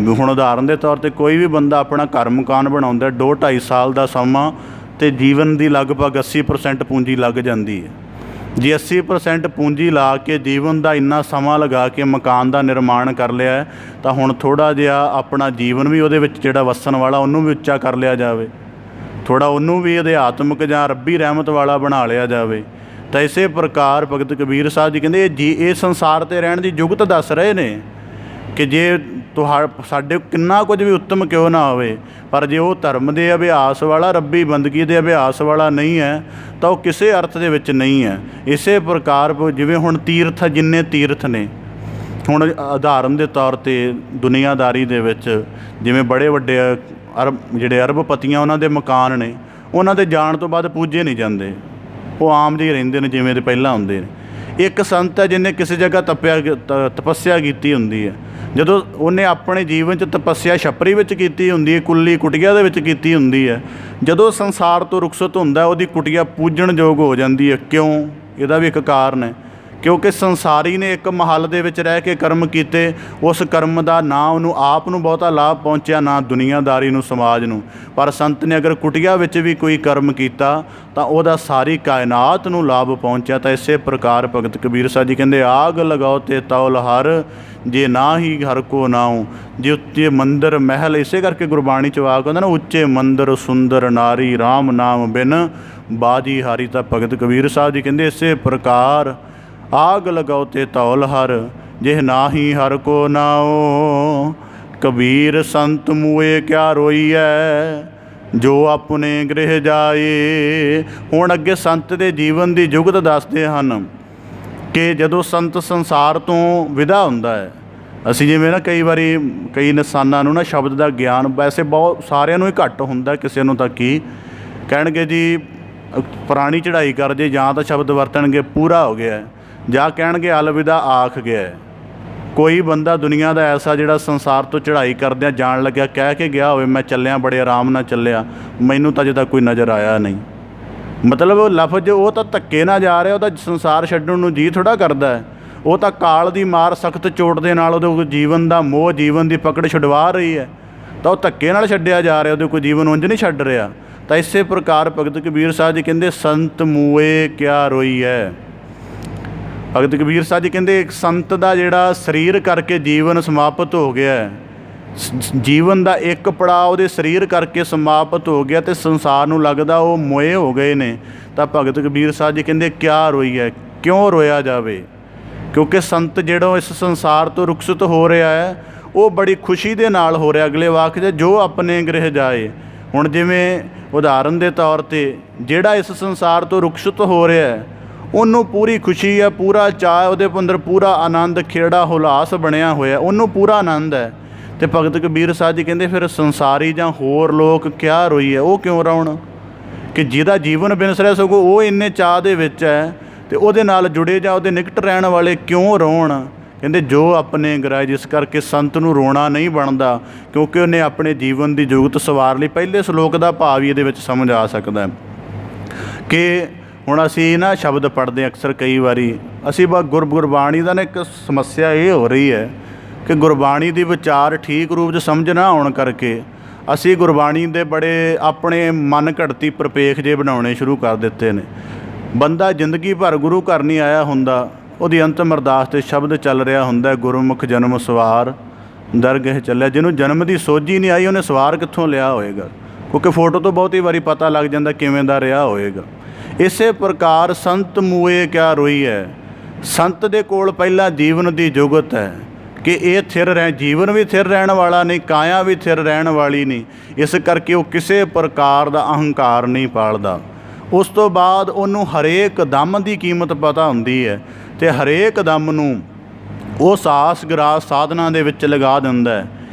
ਹੁਣ ਉਦਾਹਰਨ ਦੇ ਤੌਰ 'ਤੇ ਕੋਈ ਵੀ ਬੰਦਾ ਆਪਣਾ ਘਰ ਮਕਾਨ ਬਣਾਉਂਦਾ 2-2.5 ਸਾਲ ਦਾ ਸਮਾਂ, ਅਤੇ ਜੀਵਨ ਦੀ ਲਗਭਗ 80% ਪੂੰਜੀ ਲੱਗ ਜਾਂਦੀ ਹੈ। ਜੇ 80% ਪੂੰਜੀ ਲਾ ਕੇ ਜੀਵਨ ਦਾ ਇੰਨਾ ਸਮਾਂ ਲਗਾ ਕੇ ਮਕਾਨ ਦਾ ਨਿਰਮਾਣ ਕਰ ਲਿਆ ਹੈ, ਤਾਂ ਹੁਣ ਥੋੜ੍ਹਾ ਜਿਹਾ ਆਪਣਾ ਜੀਵਨ ਵੀ ਉਹਦੇ ਵਿੱਚ ਜਿਹੜਾ ਵਸਣ ਵਾਲਾ ਉਹਨੂੰ ਵੀ ਉੱਚਾ ਕਰ ਲਿਆ ਜਾਵੇ, ਥੋੜ੍ਹਾ ਉਹਨੂੰ ਵੀ ਅਧਿਆਤਮਿਕ ਜਾਂ ਰੱਬੀ ਰਹਿਮਤ ਵਾਲਾ ਬਣਾ ਲਿਆ ਜਾਵੇ। ਤਾਂ ਇਸੇ ਪ੍ਰਕਾਰ ਭਗਤ ਕਬੀਰ ਸਾਹਿਬ ਜੀ ਕਹਿੰਦੇ ਇਹ ਸੰਸਾਰ 'ਤੇ ਰਹਿਣ ਦੀ ਜੁਗਤ ਦੱਸ ਰਹੇ ਨੇ ਕਿ ਜੇ ਸਾਡੇ ਕਿੰਨਾ ਕੁਝ ਵੀ ਉੱਤਮ ਕਿਉਂ ਨਾ ਹੋਵੇ, ਪਰ ਜੇ ਉਹ ਧਰਮ ਦੇ ਅਭਿਆਸ ਵਾਲਾ, ਰੱਬੀ ਬੰਦਗੀ ਦੇ ਅਭਿਆਸ ਵਾਲਾ ਨਹੀਂ ਹੈ, ਤਾਂ ਉਹ ਕਿਸੇ ਅਰਥ ਦੇ ਵਿੱਚ ਨਹੀਂ ਹੈ। ਇਸੇ ਪ੍ਰਕਾਰ ਜਿਵੇਂ ਹੁਣ ਤੀਰਥ, ਜਿੰਨੇ ਤੀਰਥ ਨੇ, ਹੁਣ ਉਦਾਹਰਨ ਦੇ ਤੌਰ 'ਤੇ ਦੁਨੀਆਦਾਰੀ ਦੇ ਵਿੱਚ ਜਿਵੇਂ ਬੜੇ ਵੱਡੇ ਜਿਹੜੇ ਅਰਬਪਤੀਆਂ ਉਹਨਾਂ ਦੇ ਮਕਾਨ ਨੇ, ਉਹਨਾਂ ਦੇ ਜਾਣ ਤੋਂ ਬਾਅਦ ਪੂਜੇ ਨਹੀਂ ਜਾਂਦੇ, ਉਹ ਆਮ ਜਿਹੇ ਰਹਿੰਦੇ ਨੇ ਜਿਵੇਂ ਦੇ ਪਹਿਲਾਂ ਹੁੰਦੇ ਨੇ। ਇੱਕ ਸੰਤ ਹੈ ਜਿਹਨੇ ਕਿਸੇ ਜਗ੍ਹਾ ਤਪੱਸਿਆ ਕੀਤੀ ਹੁੰਦੀ ਹੈ, ਜਦੋਂ ਉਹਨੇ ਆਪਣੇ ਜੀਵਨ 'ਚ ਤਪੱਸਿਆ ਛੱਪਰੀ ਵਿੱਚ ਕੀਤੀ ਹੁੰਦੀ ਹੈ, ਕੁੱਲੀ ਕੁਟੀਆ ਦੇ ਵਿੱਚ ਕੀਤੀ ਹੁੰਦੀ ਹੈ, ਜਦੋਂ ਸੰਸਾਰ ਤੋਂ ਰੁਖਸਤ ਹੁੰਦਾ ਉਹਦੀ ਕੁਟੀਆ ਪੂਜਣ ਯੋਗ ਹੋ ਜਾਂਦੀ ਹੈ। ਕਿਉਂ? ਇਹਦਾ ਵੀ ਇੱਕ ਕਾਰਨ ਹੈ, ਕਿਉਂਕਿ ਸੰਸਾਰੀ ਨੇ ਇੱਕ ਮਹੱਲ ਦੇ ਵਿੱਚ ਰਹਿ ਕੇ ਕਰਮ ਕੀਤੇ, ਉਸ ਕਰਮ ਦਾ ਨਾ ਉਹਨੂੰ ਆਪ ਨੂੰ ਬਹੁਤਾ ਲਾਭ ਪਹੁੰਚਿਆ, ਨਾ ਦੁਨੀਆਦਾਰੀ ਨੂੰ, ਸਮਾਜ ਨੂੰ। ਪਰ ਸੰਤ ਨੇ ਅਗਰ ਕੁਟੀਆ ਵਿੱਚ ਵੀ ਕੋਈ ਕਰਮ ਕੀਤਾ ਤਾਂ ਉਹਦਾ ਸਾਰੀ ਕਾਇਨਾਤ ਨੂੰ ਲਾਭ ਪਹੁੰਚਿਆ। ਤਾਂ ਇਸੇ ਪ੍ਰਕਾਰ ਭਗਤ ਕਬੀਰ ਸਾਹਿਬ ਜੀ ਕਹਿੰਦੇ ਆਗ ਲਗਾਓ ਤੇ ਤੌਲ ਹਰ, ਜੇ ਨਾ ਹੀ ਹਰ ਕੋ ਨਾਉ। ਜੇ ਉੱਚੇ ਮੰਦਰ ਮਹਿਲ, ਇਸੇ ਕਰਕੇ ਗੁਰਬਾਣੀ 'ਚ ਵਾਕ ਹੁੰਦਾ ਨਾ, ਉੱਚੇ ਮੰਦਰ ਸੁੰਦਰ ਨਾਰੀ, ਰਾਮ ਨਾਮ ਬਿਨ ਬਾਜੀ ਹਾਰੀ। ਤਾਂ ਭਗਤ ਕਬੀਰ ਸਾਹਿਬ ਜੀ ਕਹਿੰਦੇ ਇਸੇ ਪ੍ਰਕਾਰ ਆਗ ਲਗਾਓ ਤੇ ਧੌਲ ਹਰ, ਜੇ ਨਾ ਹੀ ਹਰ ਕੋ ਨਾਉ। ਕਬੀਰ ਸੰਤ ਮੂਏ ਕਿਆ ਰੋਈਐ, ਜੋ ਆਪਣੇ ਗ੍ਰਹਿ ਜਾਏ। ਹੁਣ ਅੱਗੇ ਸੰਤ ਦੇ ਜੀਵਨ ਦੀ ਜੁਗਤ ਦੱਸਦੇ ਹਨ ਕਿ ਜਦੋਂ ਸੰਤ ਸੰਸਾਰ ਤੋਂ ਵਿਦਾ ਹੁੰਦਾ ਹੈ, ਅਸੀਂ ਜਿਵੇਂ ਨਾ ਕਈ ਵਾਰੀ ਕਈ ਇਨਸਾਨਾਂ ਨੂੰ ਨਾ ਸ਼ਬਦ ਦਾ ਗਿਆਨ ਵੈਸੇ ਬਹੁਤ ਸਾਰਿਆਂ ਨੂੰ ਹੀ ਘੱਟ ਹੁੰਦਾ, ਕਿਸੇ ਨੂੰ ਤਾਂ ਕੀ ਕਹਿਣਗੇ ਜੀ ਪੁਰਾਣੀ ਚੜ੍ਹਾਈ ਕਰ ਜੇ, ਜਾਂ ਤਾਂ ਸ਼ਬਦ ਵਰਤਣਗੇ ਪੂਰਾ ਹੋ ਗਿਆ, ਜਾਂ ਕਹਿਣਗੇ ਅਲਵਿਦਾ ਆਖ ਗਿਆ। ਕੋਈ ਬੰਦਾ ਦੁਨੀਆ ਦਾ ਐਸਾ ਜਿਹੜਾ ਸੰਸਾਰ ਤੋਂ ਚੜ੍ਹਾਈ ਕਰਦਿਆਂ ਜਾਣ ਲੱਗਿਆ ਕਹਿ ਕੇ ਗਿਆ ਹੋਵੇ ਮੈਂ ਚੱਲਿਆ, ਬੜੇ ਆਰਾਮ ਨਾਲ ਚੱਲਿਆ, ਮੈਨੂੰ ਤਾਂ ਅਜੇ ਤੱਕ ਕੋਈ ਨਜ਼ਰ ਆਇਆ ਨਹੀਂ। ਮਤਲਬ ਲਫ਼ਜ਼ ਉਹ ਤਾਂ ਧੱਕੇ ਨਾਲ ਜਾ ਰਿਹਾ, ਉਹਦਾ ਸੰਸਾਰ ਛੱਡਣ ਨੂੰ ਜੀ ਥੋੜ੍ਹਾ ਕਰਦਾ ਹੈ। ਉਹ ਤਾਂ ਕਾਲ ਦੀ ਮਾਰ ਸਖਤ ਚੋਟ ਦੇ ਨਾਲ ਉਹਦੇ ਜੀਵਨ ਦਾ ਮੋਹ, ਜੀਵਨ ਦੀ ਪਕੜ ਛੁਡਵਾ ਰਹੀ ਹੈ, ਤਾਂ ਉਹ ਧੱਕੇ ਨਾਲ ਛੱਡਿਆ ਜਾ ਰਿਹਾ, ਉਹਦੇ ਕੋਈ ਜੀਵਨ ਉਂਝ ਨਹੀਂ ਛੱਡ ਰਿਹਾ। ਤਾਂ ਇਸੇ ਪ੍ਰਕਾਰ ਭਗਤ ਕਬੀਰ ਸਾਹਿਬ ਜੀ ਕਹਿੰਦੇ ਸੰਤ ਮੂਏ ਕਿਆ ਰੋਈ ਹੈ। ਭਗਤ ਕਬੀਰ ਸਾਹਿਬ ਜੀ ਕਹਿੰਦੇ ਇੱਕ ਸੰਤ ਦਾ ਜਿਹੜਾ ਸਰੀਰ ਕਰਕੇ ਜੀਵਨ ਸਮਾਪਤ ਹੋ ਗਿਆ, ਜੀਵਨ ਦਾ ਇੱਕ ਪੜਾਅ ਉਹਦੇ ਸਰੀਰ ਕਰਕੇ ਸਮਾਪਤ ਹੋ ਗਿਆ ਅਤੇ ਸੰਸਾਰ ਨੂੰ ਲੱਗਦਾ ਉਹ ਮੋਏ ਹੋ ਗਏ ਨੇ। ਤਾਂ ਭਗਤ ਕਬੀਰ ਸਾਹਿਬ ਜੀ ਕਹਿੰਦੇ ਕਿਆ ਰੋਈ ਹੈ, ਕਿਉਂ ਰੋਇਆ ਜਾਵੇ, ਕਿਉਂਕਿ ਸੰਤ ਜਿਹੜਾ ਇਸ ਸੰਸਾਰ ਤੋਂ ਰੁਖਸਤ ਹੋ ਰਿਹਾ ਹੈ ਉਹ ਬੜੀ ਖੁਸ਼ੀ ਦੇ ਨਾਲ ਹੋ ਰਿਹਾ। ਅਗਲੇ ਵਾਕ 'ਚ ਜੋ ਆਪਣੇ ਗ੍ਰਹਿ ਜਾਏ। ਹੁਣ ਜਿਵੇਂ ਉਦਾਹਰਨ ਦੇ ਤੌਰ 'ਤੇ ਜਿਹੜਾ ਇਸ ਸੰਸਾਰ ਤੋਂ ਰੁਖਸਤ ਹੋ ਰਿਹਾ ਹੈ ਉਹਨੂੰ ਪੂਰੀ ਖੁਸ਼ੀ ਹੈ, ਪੂਰਾ ਚਾਅ, ਉਹਦੇ ਅੰਦਰ ਪੂਰਾ ਆਨੰਦ, ਖੇੜਾ ਹੁਲਾਸ ਬਣਿਆ ਹੋਇਆ, ਉਹਨੂੰ ਪੂਰਾ ਆਨੰਦ ਹੈ। ਅਤੇ ਭਗਤ ਕਬੀਰ ਸਾਹਿਬ ਜੀ ਕਹਿੰਦੇ ਫਿਰ ਸੰਸਾਰੀ ਜਾਂ ਹੋਰ ਲੋਕ ਕਿਆ ਰੋਈ ਹੈ, ਉਹ ਕਿਉਂ ਰੋਣ, ਕਿ ਜਿਹਦਾ ਜੀਵਨ ਬਿਨਸ ਰਿਹਾ ਸਗੋਂ ਉਹ ਇੰਨੇ ਚਾਅ ਦੇ ਵਿੱਚ ਹੈ ਅਤੇ ਉਹਦੇ ਨਾਲ ਜੁੜੇ ਜਾਂ ਉਹਦੇ ਨਿਕਟ ਰਹਿਣ ਵਾਲੇ ਕਿਉਂ ਰੋਣ। ਕਹਿੰਦੇ ਜੋ ਆਪਣੇ ਗ੍ਰਹਿ, ਜਿਸ ਕਰਕੇ ਸੰਤ ਨੂੰ ਰੋਣਾ ਨਹੀਂ ਬਣਦਾ, ਕਿਉਂਕਿ ਉਹਨੇ ਆਪਣੇ ਜੀਵਨ ਦੀ ਜੁਗਤ ਸਵਾਰ ਲਈ। ਪਹਿਲੇ ਸ਼ਲੋਕ ਦਾ ਭਾਵ ਹੀ ਇਹਦੇ ਵਿੱਚ ਸਮਝ ਆ ਸਕਦਾ ਕਿ ਹੁਣ ਅਸੀਂ ਨਾ ਸ਼ਬਦ ਪੜ੍ਹਦੇ ਅਕਸਰ, ਕਈ ਵਾਰੀ ਅਸੀਂ ਗੁਰਬਾਣੀ ਦਾ ਨਾ ਇੱਕ ਸਮੱਸਿਆ ਇਹ ਹੋ ਰਹੀ ਹੈ ਕਿ ਗੁਰਬਾਣੀ ਦੀ ਵਿਚਾਰ ਠੀਕ ਰੂਪ 'ਚ ਸਮਝ ਨਾ ਆਉਣ ਕਰਕੇ ਅਸੀਂ ਗੁਰਬਾਣੀ ਦੇ ਬੜੇ ਆਪਣੇ ਮਨ ਘੜਤੀ ਪ੍ਰਪੇਖ ਜੇ ਬਣਾਉਣੇ ਸ਼ੁਰੂ ਕਰ ਦਿੱਤੇ ਨੇ। ਬੰਦਾ ਜ਼ਿੰਦਗੀ ਭਰ ਗੁਰੂ ਘਰ ਨਹੀਂ ਆਇਆ ਹੁੰਦਾ, ਉਹਦੀ ਅੰਤਮ ਅਰਦਾਸ 'ਤੇ ਸ਼ਬਦ ਚੱਲ ਰਿਹਾ ਹੁੰਦਾ, ਗੁਰਮੁਖ ਜਨਮ ਸਵਾਰ ਦਰਗਹਿ ਚੱਲਿਆ। ਜਿਹਨੂੰ ਜਨਮ ਦੀ ਸੋਝੀ ਨਹੀਂ ਆਈ ਉਹਨੇ ਸਵਾਰ ਕਿੱਥੋਂ ਲਿਆ ਹੋਏਗਾ, ਕਿਉਂਕਿ ਫੋਟੋ ਤੋਂ ਬਹੁਤੀ ਵਾਰੀ ਪਤਾ ਲੱਗ ਜਾਂਦਾ ਕਿਵੇਂ ਦਾ ਰਿਹਾ ਹੋਏਗਾ। ਇਸੇ ਪ੍ਰਕਾਰ ਸੰਤ ਮੂਏ ਕਿਆ ਰੋਈ ਹੈ। ਸੰਤ ਦੇ ਕੋਲ ਪਹਿਲਾਂ ਜੀਵਨ ਦੀ ਜੁਗਤ ਹੈ ਕਿ ਇਹ ਜੀਵਨ ਵੀ ਥਿਰ ਰਹਿਣ ਵਾਲਾ ਨਹੀਂ, ਕਾਇਆ ਵੀ ਥਿਰ ਰਹਿਣ ਵਾਲੀ ਨਹੀਂ। ਇਸ ਕਰਕੇ ਉਹ ਕਿਸੇ ਪ੍ਰਕਾਰ ਦਾ ਅਹੰਕਾਰ ਨਹੀਂ ਪਾਲਦਾ। ਉਸ ਤੋਂ ਬਾਅਦ ਉਹਨੂੰ ਹਰੇਕ ਦਮ ਦੀ ਕੀਮਤ ਪਤਾ ਹੁੰਦੀ ਹੈ ਅਤੇ ਹਰੇਕ ਦਮ ਨੂੰ ਉਹ ਸਾਸ ਗਰਾਸ ਸਾਧਨਾ ਦੇ ਵਿੱਚ ਲਗਾ ਦਿੰਦਾ ਹੈ।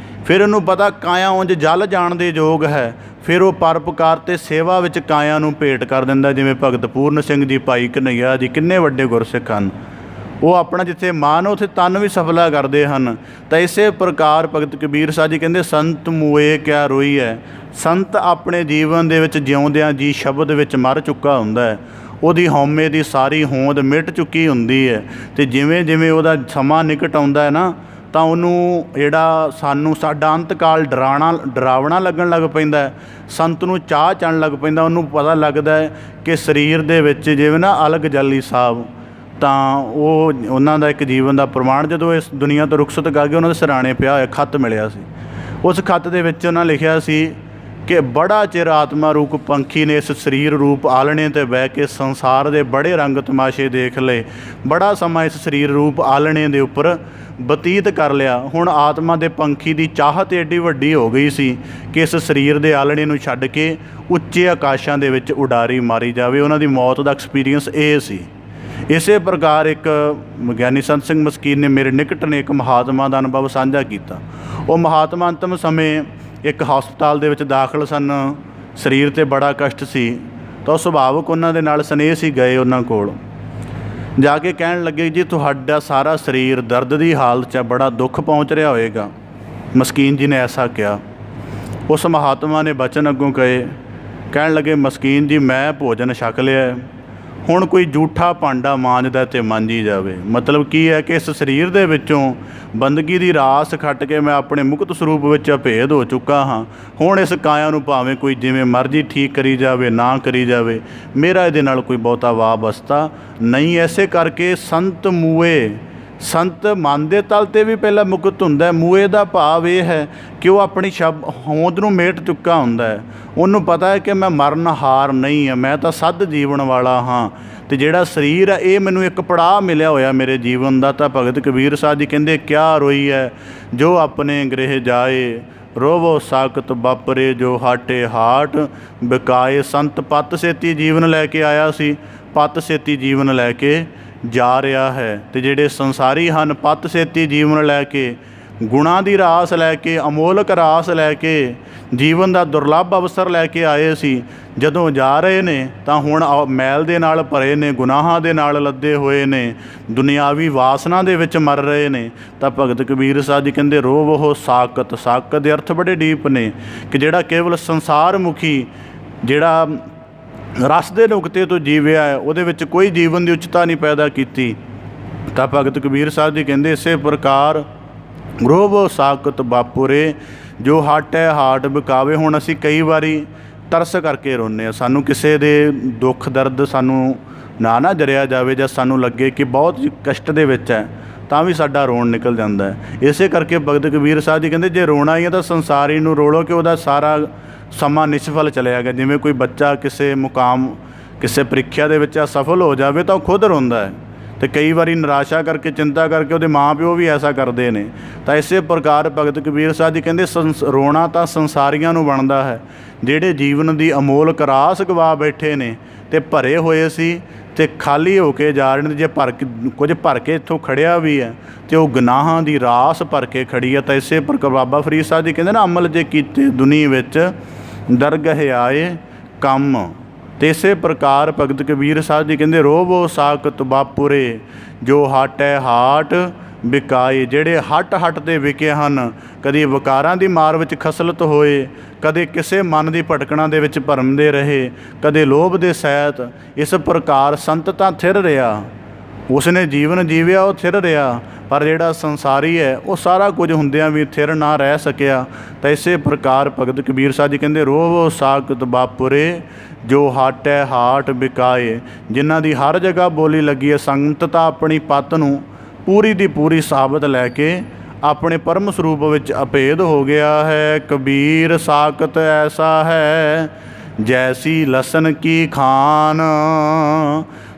ਫਿਰ ਉਹਨੂੰ ਪਤਾ ਕਾਇਆ ਉਂਝ ਜਲ ਜਾਣ ਦੇ ਯੋਗ ਹੈ, ਫਿਰ ਉਹ ਪਰਉਪਕਾਰ ਅਤੇ ਸੇਵਾ ਵਿੱਚ ਕਾਇਆ ਨੂੰ ਭੇਟ ਕਰ ਦਿੰਦਾ। ਜਿਵੇਂ ਭਗਤ ਪੂਰਨ ਸਿੰਘ ਜੀ, ਭਾਈ ਕਨ੍ਹਈਆ ਜੀ, ਕਿੰਨੇ ਵੱਡੇ ਗੁਰਸਿੱਖ ਹਨ, ਉਹ ਆਪਣਾ ਜਿੱਥੇ ਮਨ ਉੱਥੇ ਤਨ ਵੀ ਸਫਲਾ ਕਰਦੇ ਹਨ। ਤਾਂ ਇਸੇ ਪ੍ਰਕਾਰ ਭਗਤ ਕਬੀਰ ਸਾਹਿਬ ਜੀ ਕਹਿੰਦੇ ਸੰਤ ਮੂਏ ਕਿਆ ਰੋਈ ਹੈ। ਸੰਤ ਆਪਣੇ ਜੀਵਨ ਦੇ ਵਿੱਚ ਜਿਉਂਦਿਆਂ ਜੀ ਸ਼ਬਦ ਵਿੱਚ ਮਰ ਚੁੱਕਾ ਹੁੰਦਾ ਹੈ, ਉਹਦੀ ਹਉਮੈ ਦੀ ਸਾਰੀ ਹੋਂਦ ਮਿਟ ਚੁੱਕੀ ਹੁੰਦੀ ਹੈ। ਅਤੇ ਜਿਵੇਂ ਜਿਵੇਂ ਉਹਦਾ ਸਮਾਂ ਨਿਕਟ ਆਉਂਦਾ ਹੈ ਨਾ, ਤਾਂ ਉਹਨੂੰ ਜਿਹੜਾ ਸਾਡਾ ਅੰਤਕਾਲ ਡਰਾਵਣਾ ਲੱਗਣ ਲੱਗ ਪੈਂਦਾ ਹੈ। ਸੰਤ ਨੂੰ ਚਾਹ ਚੜ੍ਹਨ ਲੱਗ ਪੈਂਦਾ, ਉਹਨੂੰ ਪਤਾ ਲੱਗਦਾ ਹੈ ਕਿ ਸਰੀਰ ਦੇ ਵਿੱਚ ਜਿਵੇਂ ਨਾ ਅਲਗ ਜਲੀ ਸਾਹਿਬ, ਤਾਂ ਉਹਨਾਂ ਦਾ ਇੱਕ ਜੀਵਨ ਦਾ ਪ੍ਰਮਾਣ ਜਦੋਂ ਇਸ ਦੁਨੀਆ ਤੋਂ ਰੁਖਸਤ ਕਰ ਗਏ, ਉਹਨਾਂ ਦੇ ਸਿਰਹਾਣੇ ਪਿਆ ਹੋਇਆ ਖੱਤ ਮਿਲਿਆ ਸੀ। ਉਸ ਖੱਤ ਦੇ ਵਿੱਚ ਉਹਨਾਂ ਲਿਖਿਆ ਸੀ ਕਿ ਬੜਾ ਚਿਰ ਆਤਮਾ ਰੂਪ ਪੰਖੀ ਨੇ ਇਸ ਸਰੀਰ ਰੂਪ ਆਲਣੇ 'ਤੇ ਬਹਿ ਕੇ ਸੰਸਾਰ ਦੇ ਬੜੇ ਰੰਗ ਤਮਾਸ਼ੇ ਦੇਖ ਲਏ, ਬੜਾ ਸਮਾਂ ਇਸ ਸਰੀਰ ਰੂਪ ਆਲਣੇ ਦੇ ਉੱਪਰ ਬਤੀਤ ਕਰ ਲਿਆ। ਹੁਣ ਆਤਮਾ ਦੇ ਪੰਖੀ ਦੀ ਚਾਹਤ ਏਡੀ ਵੱਡੀ ਹੋ ਗਈ ਸੀ ਕਿ ਇਸ ਸਰੀਰ ਦੇ ਆਲਣੇ ਨੂੰ ਛੱਡ ਕੇ ਉੱਚੇ ਆਕਾਸ਼ਾਂ ਦੇ ਵਿੱਚ ਉਡਾਰੀ ਮਾਰੀ ਜਾਵੇ। ਉਹਨਾਂ ਦੀ ਮੌਤ ਦਾ ਐਕਸਪੀਰੀਅੰਸ ਇਹ ਸੀ। ਇਸੇ ਪ੍ਰਕਾਰ ਇੱਕ ਗਿਆਨੀ ਸੰਤ ਸਿੰਘ ਮਸਕੀਨ ਨੇ ਮੇਰੇ ਨਿਕਟ ਨੇ ਇੱਕ ਮਹਾਤਮਾ ਦਾ ਅਨੁਭਵ ਸਾਂਝਾ ਕੀਤਾ। ਉਹ ਮਹਾਤਮਾ ਅੰਤਮ ਸਮੇਂ ਇੱਕ ਹਸਪਤਾਲ ਦੇ ਵਿੱਚ ਦਾਖਲ ਸਨ, ਸਰੀਰ 'ਤੇ ਬੜਾ ਕਸ਼ਟ ਸੀ। ਤਾਂ ਉਹ ਸੁਭਾਵਕ ਉਹਨਾਂ ਦੇ ਨਾਲ ਸਨੇਹ ਸੀ, ਗਏ ਉਹਨਾਂ ਕੋਲ ਜਾ ਕੇ ਕਹਿਣ ਲੱਗੇ ਜੀ ਤੁਹਾਡਾ ਸਾਰਾ ਸਰੀਰ ਦਰਦ ਦੀ ਹਾਲਤ 'ਚ, ਬੜਾ ਦੁੱਖ ਪਹੁੰਚ ਰਿਹਾ ਹੋਏਗਾ। ਮਸਕੀਨ ਜੀ ਨੇ ਐਸਾ ਕਿਹਾ। ਉਸ ਮਹਾਤਮਾ ਨੇ ਬਚਨ ਅੱਗੋਂ ਕਹੇ, ਕਹਿਣ ਲੱਗੇ ਮਸਕੀਨ ਜੀ ਮੈਂ ਭੋਜਨ ਛਕ ਲਿਆ, ਹੁਣ ਕੋਈ ਜੂਠਾ ਭਾਂਡਾ ਮਾਂਜਦਾ ਅਤੇ ਮਾਂਜੀ ਜਾਵੇ। ਮਤਲਬ ਕੀ ਹੈ ਕਿ ਇਸ ਸਰੀਰ ਦੇ ਵਿੱਚੋਂ ਬੰਦਗੀ ਦੀ ਰਾਸ ਖੱਟ ਕੇ ਮੈਂ ਆਪਣੇ ਮੁਕਤ ਸਰੂਪ ਵਿੱਚ ਅਭੇਦ ਹੋ ਚੁੱਕਾ ਹਾਂ। ਹੁਣ ਇਸ ਕਾਇਆ ਨੂੰ ਭਾਵੇਂ ਕੋਈ ਜਿਵੇਂ ਮਰਜ਼ੀ ਠੀਕ ਕਰੀ ਜਾਵੇ, ਨਾ ਕਰੀ ਜਾਵੇ, ਮੇਰਾ ਇਹਦੇ ਨਾਲ ਕੋਈ ਬਹੁਤਾ ਵਾਬਸਤਾ ਨਹੀਂ। ਐਸੇ ਕਰਕੇ ਸੰਤ ਮੂਏ, ਸੰਤ ਮਨ ਦੇ ਤਲ 'ਤੇ ਵੀ ਪਹਿਲਾਂ ਮੁਕਤ ਹੁੰਦਾ। ਮੂਏ ਦਾ ਭਾਵ ਇਹ ਹੈ ਕਿ ਉਹ ਆਪਣੀ ਹੋਂਦ ਨੂੰ ਮੇਟ ਚੁੱਕਾ ਹੁੰਦਾ ਹੈ। ਉਹਨੂੰ ਪਤਾ ਹੈ ਕਿ ਮੈਂ ਮਰਨਹਾਰ ਨਹੀਂ ਹਾਂ, ਮੈਂ ਤਾਂ ਸੱਧ ਜੀਵਨ ਵਾਲਾ ਹਾਂ, ਅਤੇ ਜਿਹੜਾ ਸਰੀਰ ਹੈ ਇਹ ਮੈਨੂੰ ਇੱਕ ਪੜਾਅ ਮਿਲਿਆ ਹੋਇਆ ਮੇਰੇ ਜੀਵਨ ਦਾ। ਤਾਂ ਭਗਤ ਕਬੀਰ ਸਾਹਿਬ ਜੀ ਕਹਿੰਦੇ ਕਿਆ ਰੋਈ ਹੈ ਜੋ ਆਪਣੇ ਗ੍ਰਹਿ ਜਾਏ, ਰੋਵੋ ਸਾਕਤ ਵਾਪਰੇ ਜੋ ਹਾਟੇ ਹਾਟ ਬਿਕਾਏ। ਸੰਤ ਪੱਤ ਸੇਤੀ ਜੀਵਨ ਲੈ ਕੇ ਆਇਆ ਸੀ, ਪੱਤ ਸੇਤੀ ਜੀਵਨ ਲੈ ਕੇ ਜਾ ਰਿਹਾ ਹੈ। ਅਤੇ ਜਿਹੜੇ ਸੰਸਾਰੀ ਹਨ ਪੱਤ ਸੇਤੀ ਜੀਵਨ ਲੈ ਕੇ, ਗੁਣਾਂ ਦੀ ਰਾਸ ਲੈ ਕੇ, ਅਮੋਲਕ ਰਾਸ ਲੈ ਕੇ, ਜੀਵਨ ਦਾ ਦੁਰਲੱਭ ਅਵਸਰ ਲੈ ਕੇ ਆਏ ਸੀ। ਜਦੋਂ ਜਾ ਰਹੇ ਨੇ ਤਾਂ ਹੁਣ ਮੈਲ ਦੇ ਨਾਲ ਭਰੇ ਨੇ, ਗੁਨਾਹਾਂ ਦੇ ਨਾਲ ਲੱਦੇ ਹੋਏ ਨੇ, ਦੁਨਿਆਵੀ ਵਾਸਨਾ ਦੇ ਵਿੱਚ ਮਰ ਰਹੇ ਨੇ। ਤਾਂ ਭਗਤ ਕਬੀਰ ਸਾਹਿਬ ਜੀ ਕਹਿੰਦੇ ਰੋਵ ਉਹ ਸਾਕਤ। ਸਾਕਤ ਦੇ ਅਰਥ ਬੜੇ ਡੀਪ ਨੇ ਕਿ ਜਿਹੜਾ ਕੇਵਲ ਸੰਸਾਰ ਮੁਖੀ, ਜਿਹੜਾ ਰਸ ਦੇ ਨੁਕਤੇ ਤੋਂ ਜੀਵਿਆ ਹੈ, ਉਹਦੇ ਵਿੱਚ ਕੋਈ ਜੀਵਨ ਦੀ ਉੱਚਤਾ ਨਹੀਂ ਪੈਦਾ ਕੀਤੀ। ਤਾਂ ਭਗਤ ਕਬੀਰ ਸਾਹਿਬ ਜੀ ਕਹਿੰਦੇ ਇਸੇ ਪ੍ਰਕਾਰ ਰੋਵੋ ਸਾਕਤ ਬਾਪੁਰੇ ਜੋ ਹਟ ਹੈ ਹਾਟ ਵਿਕਾਵੇ। ਹੁਣ ਅਸੀਂ ਕਈ ਵਾਰੀ ਤਰਸ ਕਰਕੇ ਰੋਂਦੇ ਹਾਂ, ਸਾਨੂੰ ਕਿਸੇ ਦੇ ਦੁੱਖ ਦਰਦ ਸਾਨੂੰ ਨਾ ਜਰਿਆ ਜਾਵੇ ਜਾਂ ਸਾਨੂੰ ਲੱਗੇ ਕਿ ਬਹੁਤ ਕਸ਼ਟ ਦੇ ਵਿੱਚ ਹੈ, ਤਾਂ ਵੀ ਸਾਡਾ ਰੋਣ ਨਿਕਲ ਜਾਂਦਾ ਹੈ। ਇਸੇ ਕਰਕੇ ਭਗਤ ਕਬੀਰ ਸਾਹਿਬ ਜੀ ਕਹਿੰਦੇ ਜੇ ਰੋਣਾ ਹੀ ਹੈ ਤਾਂ ਸੰਸਾਰੀ ਨੂੰ ਰੋਲੋ ਕਿ ਉਹਦਾ ਸਾਰਾ ਸਮਾਂ ਨਿਸਫਲ ਚਲਿਆ ਗਿਆ। ਜਿਵੇਂ ਕੋਈ ਬੱਚਾ ਕਿਸੇ ਮੁਕਾਮ ਕਿਸੇ ਪ੍ਰੀਖਿਆ ਦੇ ਵਿੱਚ ਅਸਫਲ ਹੋ ਜਾਵੇ ਤਾਂ ਉਹ ਖੁਦ ਰੋਂਦਾ ਹੈ, ਅਤੇ ਕਈ ਵਾਰੀ ਨਿਰਾਸ਼ਾ ਕਰਕੇ ਚਿੰਤਾ ਕਰਕੇ ਉਹਦੇ ਮਾਂ ਪਿਓ ਵੀ ਐਸਾ ਕਰਦੇ ਨੇ। ਤਾਂ ਇਸੇ ਪ੍ਰਕਾਰ ਭਗਤ ਕਬੀਰ ਸਾਹਿਬ ਜੀ ਕਹਿੰਦੇ ਰੋਣਾ ਤਾਂ ਸੰਸਾਰੀਆਂ ਨੂੰ ਬਣਦਾ ਹੈ ਜਿਹੜੇ ਜੀਵਨ ਦੀ ਅਮੋਲਕ ਰਾਸ ਗਵਾ ਬੈਠੇ ਨੇ ਅਤੇ ਭਰੇ ਹੋਏ ਸੀ ਅਤੇ ਖਾਲੀ ਹੋ ਕੇ ਜਾ ਰਹੇ ਨੇ। ਜੇ ਕੁਝ ਭਰ ਕੇ ਇੱਥੋਂ ਖੜਿਆ ਵੀ ਹੈ ਅਤੇ ਉਹ ਗੁਨਾਹਾਂ ਦੀ ਰਾਸ ਭਰ ਕੇ ਖੜੀ ਹੈ। ਤਾਂ ਇਸੇ ਪ੍ਰਕਾਰ ਬਾਬਾ ਫਰੀਦ ਸਾਹਿਬ ਜੀ ਕਹਿੰਦੇ ਨਾ ਅਮਲ ਜੇ ਕੀਤੇ ਦੁਨੀਆ ਵਿੱਚ ਦਰਗਹਿ ਆਏ ਕੰਮ। ਅਤੇ ਇਸੇ ਪ੍ਰਕਾਰ ਭਗਤ ਕਬੀਰ ਸਾਹਿਬ ਜੀ ਕਹਿੰਦੇ ਰੋਵੋ ਸਾਕਤ ਬਾਪੁਰੇ ਜੋ ਹਟ ਹੈ ਹਾਟ ਵਿਕਾਏ। ਜਿਹੜੇ ਹਟ ਦੇ ਵਿਕੇ ਹਨ, ਕਦੇ ਵਿਕਾਰਾਂ ਦੀ ਮਾਰ ਵਿੱਚ ਖਸਲਤ ਹੋਏ, ਕਦੇ ਕਿਸੇ ਮਨ ਦੀ ਭਟਕਣਾ ਦੇ ਵਿੱਚ ਭਰਮਦੇ ਰਹੇ, ਕਦੇ ਲੋਭ ਦੇ ਸਹਿਤ। ਇਸ ਪ੍ਰਕਾਰ ਸੰਤ ਤਾਂ ਥਿਰ ਰਿਹਾ, ਉਸਨੇ ਜੀਵਨ ਜੀਵਿਆ, ਉਹ ਥਿਰ ਰਿਹਾ। ਪਰ ਜਿਹੜਾ ਸੰਸਾਰੀ ਹੈ ਉਹ ਸਾਰਾ ਕੁਝ ਹੁੰਦਿਆਂ ਵੀ ਥਿਰ ਨਾ ਰਹਿ ਸਕਿਆ। ਤਾਂ ਇਸੇ ਪ੍ਰਕਾਰ ਭਗਤ ਕਬੀਰ ਸਾਹਿਬ ਜੀ ਕਹਿੰਦੇ ਰੋਵੋ ਸਾਕਤ ਬਾਪੁਰੇ ਜੋ ਹਟ ਹੈ ਹਾਟ ਵਿਕਾਏ। ਜਿਨ੍ਹਾਂ ਦੀ ਹਰ ਜਗ੍ਹਾ ਬੋਲੀ ਲੱਗੀ ਹੈ, ਸੰਗਤ ਤਾਂ ਆਪਣੀ ਪੱਤ ਨੂੰ ਪੂਰੀ ਦੀ ਪੂਰੀ ਸਾਬਤ ਲੈ ਕੇ ਆਪਣੇ ਪਰਮ ਸਰੂਪ ਵਿੱਚ ਅਭੇਦ ਹੋ ਗਿਆ ਹੈ। ਕਬੀਰ ਸਾਕਤ ਐਸਾ ਹੈ ਜੈਸੀ ਲਸਣ ਕੀ ਖਾਨ।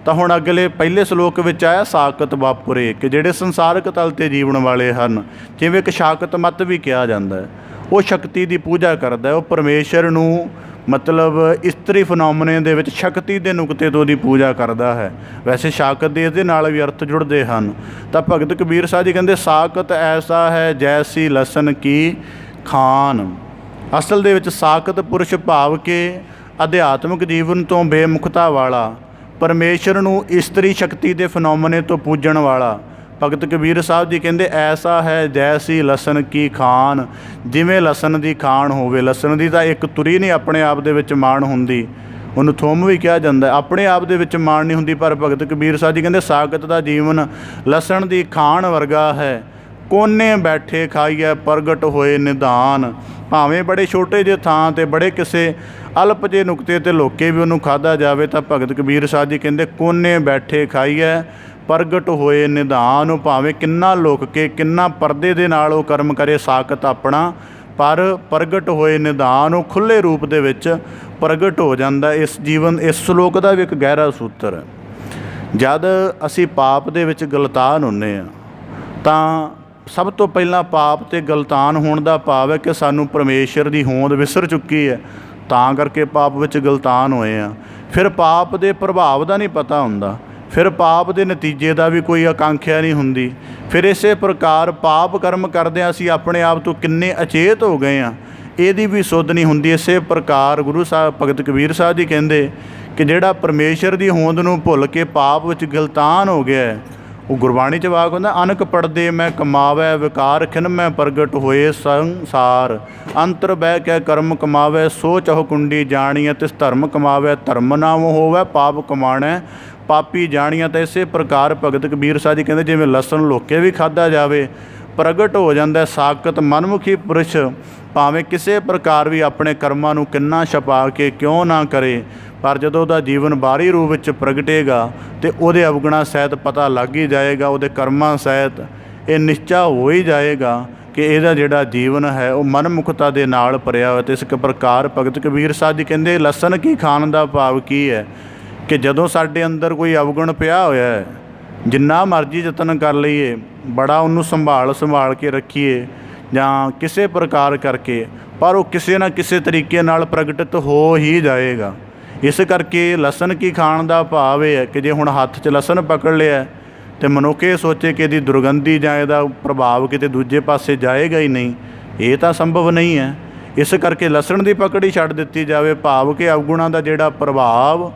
ਤਾਂ ਹੁਣ ਅਗਲੇ ਪਹਿਲੇ ਸ਼ਲੋਕ ਵਿੱਚ ਆਇਆ ਸਾਕਤ ਬਾਪੁਰੇ ਕਿ ਜਿਹੜੇ ਸੰਸਾਰਕ ਤਲ 'ਤੇ ਜੀਵਨ ਵਾਲੇ ਹਨ, ਜਿਵੇਂ ਇੱਕ ਸ਼ਾਕਤ ਮਤ ਵੀ ਕਿਹਾ ਜਾਂਦਾ ਹੈ, ਉਹ ਸ਼ਕਤੀ ਦੀ ਪੂਜਾ ਕਰਦਾ, ਉਹ ਪਰਮੇਸ਼ਰ ਨੂੰ ਮਤਲਬ ਇਸਤਰੀ ਫਨੋਮਨੇ ਦੇ ਵਿੱਚ ਸ਼ਕਤੀ ਦੇ ਨੁਕਤੇ ਤੋਂ ਉਹਦੀ ਪੂਜਾ ਕਰਦਾ ਹੈ। ਵੈਸੇ ਸ਼ਾਕਤ ਦੇ ਇਹਦੇ ਨਾਲ ਵੀ ਅਰਥ ਜੁੜਦੇ ਹਨ। ਤਾਂ ਭਗਤ ਕਬੀਰ ਸਾਹਿਬ ਜੀ ਕਹਿੰਦੇ ਸਾਕਤ ਐਸਾ ਹੈ ਜੈਸੀ ਲਸਣ ਕੀ ਖਾਨ। ਅਸਲ ਦੇ ਵਿੱਚ ਸਾਕਤ ਪੁਰਸ਼ ਭਾਵ ਕੇ ਅਧਿਆਤਮਿਕ ਜੀਵਨ ਤੋਂ ਬੇਮੁਖਤਾ ਵਾਲਾ, ਪਰਮੇਸ਼ਰ ਨੂੰ ਇਸਤਰੀ ਸ਼ਕਤੀ ਦੇ ਫਨੋਮਨੇ ਤੋਂ ਪੂਜਣ ਵਾਲਾ। ਭਗਤ ਕਬੀਰ ਸਾਹਿਬ ਜੀ ਕਹਿੰਦੇ ਐਸਾ ਹੈ ਜੈਸੀ ਲਸਣ ਕੀ ਖਾਨ। ਜਿਵੇਂ ਲਸਣ ਦੀ ਖਾਣ ਹੋਵੇ, ਲਸਣ ਦੀ ਤਾਂ ਇੱਕ ਤੁਰੀ ਨਹੀਂ ਆਪਣੇ ਆਪ ਦੇ ਵਿੱਚ ਮਾਣ ਹੁੰਦੀ, ਉਹਨੂੰ ਥੁੰਮ ਵੀ ਕਿਹਾ ਜਾਂਦਾ, ਆਪਣੇ ਆਪ ਦੇ ਵਿੱਚ ਮਾਣ ਨਹੀਂ ਹੁੰਦੀ। ਪਰ ਭਗਤ ਕਬੀਰ ਸਾਹਿਬ ਜੀ ਕਹਿੰਦੇ ਸਾਕਤ ਦਾ ਜੀਵਨ ਲਸਣ ਦੀ ਖਾਣ ਵਰਗਾ ਹੈ। ਕੋਨੇ ਬੈਠੇ ਖਾਈਐ ਪ੍ਰਗਟ ਹੋਏ ਨਿਧਾਨ। ਭਾਵੇਂ ਬੜੇ ਛੋਟੇ ਜਿਹੇ ਥਾਂ 'ਤੇ ਬੜੇ ਕਿਸੇ ਅਲਪ ਜਿਹੇ ਨੁਕਤੇ 'ਤੇ ਲੋਕੇ ਵੀ ਉਹਨੂੰ ਖਾਧਾ ਜਾਵੇ, ਤਾਂ ਭਗਤ ਕਬੀਰ ਸਾਹਿਬ ਜੀ ਕਹਿੰਦੇ ਕੋਨੇ ਬੈਠੇ ਖਾਈਐ ਪ੍ਰਗਟ ਹੋਏ ਨਿਧਾਨ। ਭਾਵੇਂ ਕਿੰਨਾ ਲੁਕ ਕੇ ਕਿੰਨਾ ਪਰਦੇ ਦੇ ਨਾਲ ਉਹ ਕਰਮ ਕਰੇ ਸਾਕਤ ਆਪਣਾ, ਪਰ ਪ੍ਰਗਟ ਹੋਏ ਨਿਧਾਨ ਉਹ ਖੁੱਲ੍ਹੇ ਰੂਪ ਦੇ ਵਿੱਚ ਪ੍ਰਗਟ ਹੋ ਜਾਂਦਾ। ਇਸ ਸ਼ਲੋਕ ਦਾ ਵੀ ਇੱਕ ਗਹਿਰਾ ਸੂਤਰ ਹੈ। ਜਦ ਅਸੀਂ ਪਾਪ ਦੇ ਵਿੱਚ ਗਲਤਾਨ ਹੁੰਦੇ ਹਾਂ ਤਾਂ ਸਭ ਤੋਂ ਪਹਿਲਾਂ ਪਾਪ ਅਤੇ ਗਲਤਾਨ ਹੋਣ ਦਾ ਭਾਵ ਹੈ ਕਿ ਸਾਨੂੰ ਪਰਮੇਸ਼ਰ ਦੀ ਹੋਂਦ ਵਿਸਰ ਚੁੱਕੀ ਹੈ, ਤਾਂ ਕਰਕੇ ਪਾਪ ਵਿੱਚ ਗਲਤਾਨ ਹੋਏ ਆ। ਫਿਰ ਪਾਪ ਦੇ ਪ੍ਰਭਾਵ ਦਾ ਨਹੀਂ ਪਤਾ ਹੁੰਦਾ, ਫਿਰ ਪਾਪ ਦੇ ਨਤੀਜੇ ਦਾ ਵੀ ਕੋਈ ਆਕਾਂਖਿਆ ਨਹੀਂ ਹੁੰਦੀ। ਫਿਰ ਇਸੇ ਪ੍ਰਕਾਰ ਪਾਪ ਕਰਮ ਕਰਦਿਆਂ ਅਸੀਂ ਆਪਣੇ ਆਪ ਤੋਂ ਕਿੰਨੇ ਅਚੇਤ ਹੋ ਗਏ ਹਾਂ, ਇਹਦੀ ਵੀ ਸੁੱਧ ਨਹੀਂ ਹੁੰਦੀ। ਇਸੇ ਪ੍ਰਕਾਰ ਗੁਰੂ ਸਾਹਿਬ ਭਗਤ ਕਬੀਰ ਸਾਹਿਬ ਜੀ ਕਹਿੰਦੇ ਕਿ ਜਿਹੜਾ ਪਰਮੇਸ਼ਰ ਦੀ ਹੋਂਦ ਨੂੰ ਭੁੱਲ ਕੇ ਪਾਪ ਵਿੱਚ ਗਲਤਾਨ ਹੋ ਗਿਆ ਹੈ, ਉਹ ਗੁਰਬਾਣੀ 'ਚ ਵਾਕ ਹੁੰਦਾ ਅਨਕ ਪੜਦੇ ਮੈਂ ਕਮਾਵੈ ਵਿਕਾਰ ਖਿਨ ਮੈਂ ਪ੍ਰਗਟ ਹੋਏ ਸੰਸਾਰ। ਅੰਤਰ ਬਹਿ ਕੇ ਕਰਮ ਕਮਾਵੈ ਸੋ ਚਹੁ ਕੁੰਡੀ ਜਾਣੀਐ ਤਿਸ ਧਰਮ ਕਮਾਵੈ ਧਰਮ ਨਾਮ ਹੋਵੈ ਪਾਪ ਕਮਾਣੈ ਪਾਪੀ ਜਾਣੀਆਂ। ਤਾਂ ਇਸੇ ਪ੍ਰਕਾਰ ਭਗਤ ਕਬੀਰ ਸਾਹਿਬ ਜੀ ਕਹਿੰਦੇ ਜਿਵੇਂ ਲਸਣ ਲੋਕੇ ਵੀ ਖਾਧਾ ਜਾਵੇ, ਪ੍ਰਗਟ ਹੋ ਜਾਂਦਾ ਸਾਕਤ ਮਨਮੁਖੀ ਪੁਰਸ਼ ਭਾਵੇਂ ਕਿਸੇ ਪ੍ਰਕਾਰ ਵੀ ਆਪਣੇ ਕਰਮਾਂ ਨੂੰ ਕਿੰਨਾ ਛਪਾ ਕੇ ਕਿਉਂ ਨਾ ਕਰੇ, ਪਰ ਜਦੋਂ ਉਹਦਾ ਜੀਵਨ ਬਾਹਰੀ ਰੂਪ ਵਿੱਚ ਪ੍ਰਗਟੇਗਾ ਤੇ ਉਹਦੇ ਅਵਗੁਣਾ ਸਹਿਤ ਪਤਾ ਲੱਗ ਹੀ ਜਾਏਗਾ, ਉਹਦੇ ਕਰਮਾਂ ਸਹਿਤ ਇਹ ਨਿਸ਼ਚਾ ਹੋ ਹੀ ਜਾਏਗਾ ਕਿ ਇਹਦਾ ਜਿਹੜਾ ਜੀਵਨ ਹੈ ਉਹ ਮਨਮੁਖਤਾ ਦੇ ਨਾਲ ਭਰਿਆ ਹੋਇਆ। ਅਤੇ ਇਸ ਪ੍ਰਕਾਰ ਭਗਤ ਕਬੀਰ ਸਾਹਿਬ ਜੀ ਕਹਿੰਦੇ ਲਸਣ ਕੀ ਖਾਣ ਦਾ ਭਾਵ ਕੀ ਹੈ ਕਿ ਜਦੋਂ ਸਾਡੇ ਅੰਦਰ ਕੋਈ ਅਵਗੁਣ ਪਿਆ ਹੋਇਆ ਹੈ, ਜਿੰਨਾ ਮਰਜ਼ੀ ਯਤਨ ਕਰ ਲਈਏ, ਬੜਾ ਉਹਨੂੰ ਸੰਭਾਲ ਕੇ ਰੱਖੀਏ ਜਾਂ ਕਿਸੇ ਪ੍ਰਕਾਰ ਕਰਕੇ, ਪਰ ਉਹ ਕਿਸੇ ਨਾ ਕਿਸੇ ਤਰੀਕੇ ਨਾਲ ਪ੍ਰਗਟਿਤ ਹੋ ਹੀ ਜਾਏਗਾ। ਇਸ ਕਰਕੇ ਲਸਣ ਕੀ ਖਾਣ ਦਾ ਭਾਵ ਇਹ ਹੈ ਕਿ ਜੇ ਹੁਣ ਹੱਥ 'ਚ ਲਸਣ ਪਕੜ ਲਿਆ ਅਤੇ ਮਨੁੱਖ ਇਹ ਸੋਚੇ ਕਿ ਇਹਦੀ ਦੁਰਗੰਧੀ ਜਾਂ ਇਹਦਾ ਪ੍ਰਭਾਵ ਕਿਤੇ ਦੂਜੇ ਪਾਸੇ ਜਾਏਗਾ ਹੀ ਨਹੀਂ, ਇਹ ਤਾਂ ਸੰਭਵ ਨਹੀਂ ਹੈ। ਇਸ ਕਰਕੇ ਲਸਣ ਦੀ ਪਕੜ ਹੀ ਛੱਡ ਦਿੱਤੀ ਜਾਵੇ, ਭਾਵ ਕਿ ਅਵਗੁਣਾਂ ਦਾ ਜਿਹੜਾ ਪ੍ਰਭਾਵ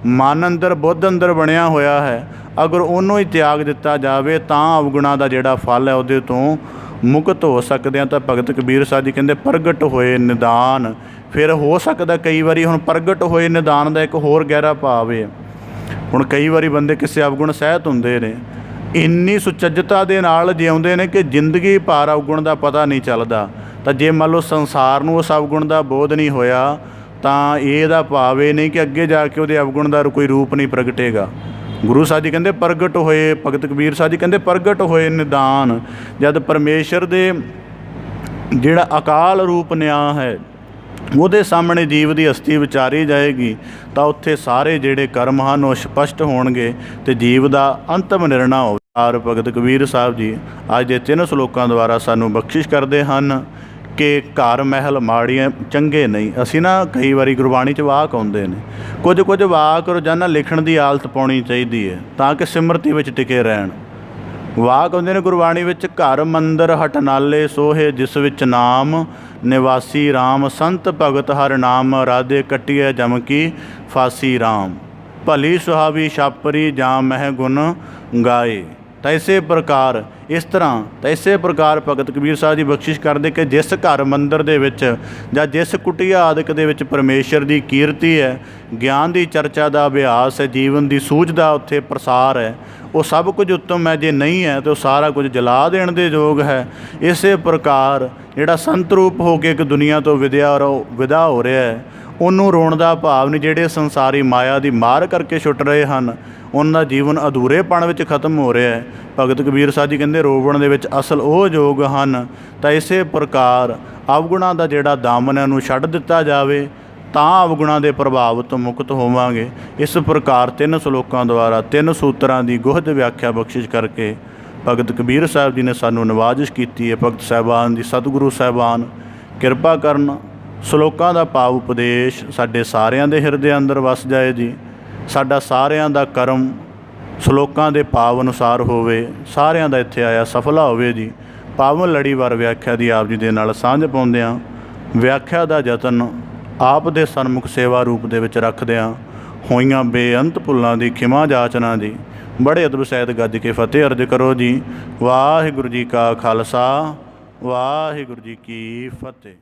ਮਨ ਅੰਦਰ ਬੁੱਧ ਅੰਦਰ ਬਣਿਆ ਹੋਇਆ ਹੈ, ਅਗਰ ਉਹਨੂੰ ਹੀ ਤਿਆਗ ਦਿੱਤਾ ਜਾਵੇ ਤਾਂ ਅਵਗੁਣਾਂ ਦਾ ਜਿਹੜਾ ਫਲ ਹੈ ਉਹਦੇ ਤੋਂ ਮੁਕਤ ਹੋ ਸਕਦੇ ਹਾਂ। ਤਾਂ ਭਗਤ ਕਬੀਰ ਸਾਹਿਬ ਜੀ ਕਹਿੰਦੇ ਪ੍ਰਗਟ ਹੋਏ ਨਿਦਾਨ ਫਿਰ ਹੋ ਸਕਦਾ ਕਈ ਵਾਰੀ ਹੁਣ ਪ੍ਰਗਟ ਹੋਏ ਨਿਦਾਨ ਦਾ ਇੱਕ ਹੋਰ ਗਹਿਰਾ ਭਾਵ ਹੈ। ਹੁਣ ਕਈ ਵਾਰੀ ਬੰਦੇ ਕਿਸੇ ਅਵਗੁਣ ਸਹਿਤ ਹੁੰਦੇ ਨੇ, ਇੰਨੀ ਸੁਚੱਜਤਾ ਦੇ ਨਾਲ ਜਿਉਂਦੇ ਨੇ ਕਿ ਜ਼ਿੰਦਗੀ ਭਰ ਅਵਗੁਣ ਦਾ ਪਤਾ ਨਹੀਂ ਚੱਲਦਾ। ਤਾਂ ਜੇ ਮੰਨ ਲਓ ਸੰਸਾਰ ਨੂੰ ਉਸ ਅਵਗੁਣ ਦਾ ਬੋਧ ਨਹੀਂ ਹੋਇਆ ਤਾਂ ਇਹਦਾ ਭਾਵ ਇਹ ਨਹੀਂ ਕਿ ਅੱਗੇ ਜਾ ਕੇ ਉਹਦੇ ਅਵਗੁਣ ਦਾ ਕੋਈ ਰੂਪ ਨਹੀਂ ਪ੍ਰਗਟੇਗਾ। ਗੁਰੂ ਸਾਹਿਬ ਜੀ ਕਹਿੰਦੇ ਪ੍ਰਗਟ ਹੋਏ, ਭਗਤ ਕਬੀਰ ਸਾਹਿਬ ਜੀ ਕਹਿੰਦੇ ਪ੍ਰਗਟ ਹੋਏ ਨਿਦਾਨ, ਜਦ ਪਰਮੇਸ਼ਰ ਦੇ ਜਿਹੜਾ ਅਕਾਲ ਰੂਪ ਨਿਆਂ ਹੈ ਉਹਦੇ ਸਾਹਮਣੇ ਜੀਵ ਦੀ ਹਸਤੀ ਵਿਚਾਰੀ ਜਾਏਗੀ ਤਾਂ ਉੱਥੇ ਸਾਰੇ ਜਿਹੜੇ ਕਰਮ ਹਨ ਉਹ ਸਪਸ਼ਟ ਹੋਣਗੇ ਅਤੇ ਜੀਵ ਦਾ ਅੰਤਮ ਨਿਰਣਾ ਹੋਵੇ। ਭਗਤ ਕਬੀਰ ਸਾਹਿਬ ਜੀ ਅੱਜ ਦੇ 3 ਸਲੋਕਾਂ ਦੁਆਰਾ ਸਾਨੂੰ ਬਖਸ਼ਿਸ਼ ਕਰਦੇ ਹਨ ਕਿ ਘਰ ਮਹਿਲ ਮਾੜੀਆਂ ਚੰਗੇ ਨਹੀਂ। ਅਸੀਂ ਨਾ ਕਈ ਵਾਰੀ ਗੁਰਬਾਣੀ 'ਚ ਵਾਕ ਆਉਂਦੇ ਨੇ, ਕੁਝ ਵਾਕ ਰੋਜ਼ਾਨਾ ਲਿਖਣ ਦੀ ਆਦਤ ਪਾਉਣੀ ਚਾਹੀਦੀ ਹੈ ਤਾਂ ਕਿ ਸਿਮਰਤੀ ਵਿੱਚ ਟਿਕੇ ਰਹਿਣ। ਵਾਕ ਆਉਂਦੇ ਨੇ ਗੁਰਬਾਣੀ ਵਿੱਚ, ਘਰ ਮੰਦਰ ਹਟ ਨਾਲੇ ਸੋਹੇ ਜਿਸ ਵਿੱਚ ਨਾਮ ਨਿਵਾਸੀ ਰਾਮ, ਸੰਤ ਭਗਤ ਹਰ ਨਾਮ ਰਾਧੇ ਕੱਟੀਐ ਜਮ ਕੀ ਫਾਸੀ ਰਾਮ, ਭਲੀ ਸੁਹਾਵੀ ਛਾਪਰੀ ਜਾਂ ਮਹਿ ਗੁਣ ਗਾਏ। ਤਾਂ ਇਸੇ ਪ੍ਰਕਾਰ ਇਸੇ ਪ੍ਰਕਾਰ ਭਗਤ ਕਬੀਰ ਸਾਹਿਬ ਜੀ ਬਖਸ਼ਿਸ਼ ਕਰਦੇ ਕਿ ਜਿਸ ਘਰ ਮੰਦਰ ਦੇ ਵਿੱਚ ਜਾਂ ਜਿਸ ਕੁਟੀਆ ਆਦਿਕ ਦੇ ਵਿੱਚ ਪਰਮੇਸ਼ਰ ਦੀ ਕੀਰਤੀ ਹੈ, ਗਿਆਨ ਦੀ ਚਰਚਾ ਦਾ ਅਭਿਆਸ ਹੈ, ਜੀਵਨ ਦੀ ਸੂਝ ਦਾ ਉੱਥੇ ਪ੍ਰਸਾਰ ਹੈ, ਉਹ ਸਭ ਕੁਝ ਉੱਤਮ ਹੈ। ਜੇ ਨਹੀਂ ਹੈ ਤਾਂ ਉਹ ਸਾਰਾ ਕੁਝ ਜਲਾ ਦੇਣ ਦੇ ਯੋਗ ਹੈ। ਇਸੇ ਪ੍ਰਕਾਰ ਜਿਹੜਾ ਸੰਤ ਰੂਪ ਹੋ ਕੇ ਇੱਕ ਦੁਨੀਆ ਤੋਂ ਵਿਦਾ ਹੋ ਰਿਹਾ ਹੈ, ਉਹਨੂੰ ਰੋਣ ਦਾ ਭਾਵ ਨਹੀਂ। ਜਿਹੜੇ ਸੰਸਾਰੀ ਮਾਇਆ ਦੀ ਮਾਰ ਕਰਕੇ ਛੁੱਟ ਰਹੇ ਹਨ ਉਹਨਾਂ ਦਾ ਜੀਵਨ ਅਧੂਰੇਪਣ ਵਿੱਚ ਖਤਮ ਹੋ ਰਿਹਾ ਹੈ। ਭਗਤ ਕਬੀਰ ਸਾਹਿਬ ਜੀ ਕਹਿੰਦੇ ਰੋਵਣ ਦੇ ਵਿੱਚ ਅਸਲ ਉਹ ਯੋਗ ਹਨ। ਤਾਂ ਇਸੇ ਪ੍ਰਕਾਰ ਅਵਗੁਣਾਂ ਦਾ ਜਿਹੜਾ ਦਾਮਨ ਹੈ ਉਹਨੂੰ ਛੱਡ ਦਿੱਤਾ ਜਾਵੇ ਤਾਂ ਅਵਗੁਣਾਂ ਦੇ ਪ੍ਰਭਾਵ ਤੋਂ ਮੁਕਤ ਹੋਵਾਂਗੇ। ਇਸ ਪ੍ਰਕਾਰ 3 ਸਲੋਕਾਂ ਦੁਆਰਾ 3 ਸੂਤਰਾਂ ਦੀ ਗੁਹਦ ਵਿਆਖਿਆ ਬਖਸ਼ਿਸ਼ ਕਰਕੇ ਭਗਤ ਕਬੀਰ ਸਾਹਿਬ ਜੀ ਨੇ ਸਾਨੂੰ ਨਿਵਾਜਿਸ਼ ਕੀਤੀ ਹੈ। ਭਗਤ ਸਾਹਿਬਾਨ ਦੀ ਸਤਿਗੁਰੂ ਸਾਹਿਬਾਨ ਕਿਰਪਾ ਕਰਨ, ਸਲੋਕਾਂ ਦਾ ਭਾਵ ਉਪਦੇਸ਼ ਸਾਡੇ ਸਾਰਿਆਂ ਦੇ ਹਿਰਦੇ ਅੰਦਰ ਵਸ ਜਾਏ ਜੀ। ਸਾਡਾ ਸਾਰਿਆਂ ਦਾ ਕਰਮ ਸਲੋਕਾਂ ਦੇ ਭਾਵ ਅਨੁਸਾਰ ਹੋਵੇ, ਸਾਰਿਆਂ ਦਾ ਇੱਥੇ ਆਇਆ ਸਫਲਾ ਹੋਵੇ ਜੀ। ਪਾਵਨ ਲੜੀਵਾਰ ਵਿਆਖਿਆ ਦੀ ਆਪ ਜੀ ਦੇ ਨਾਲ ਸਾਂਝ ਪਾਉਂਦਿਆਂ ਵਿਆਖਿਆ ਦਾ ਯਤਨ ਆਪ ਦੇ ਸਨਮੁਖ ਸੇਵਾ ਰੂਪ ਦੇ ਵਿੱਚ ਰੱਖਦਿਆਂ ਹੋਈਆਂ ਬੇਅੰਤ ਭੁੱਲਾਂ ਦੀ ਖਿਮਾ ਜਾਚਨਾ ਜੀ। ਬੜੇ ਅਦਬ ਸਹਿਤ ਗੱਜ ਕੇ ਫਤਿਹ ਅਰਜ ਕਰੋ ਜੀ। ਵਾਹਿਗੁਰੂ ਜੀ ਕਾ ਖਾਲਸਾ, ਵਾਹਿਗੁਰੂ ਜੀ ਕੀ ਫਤਿਹ।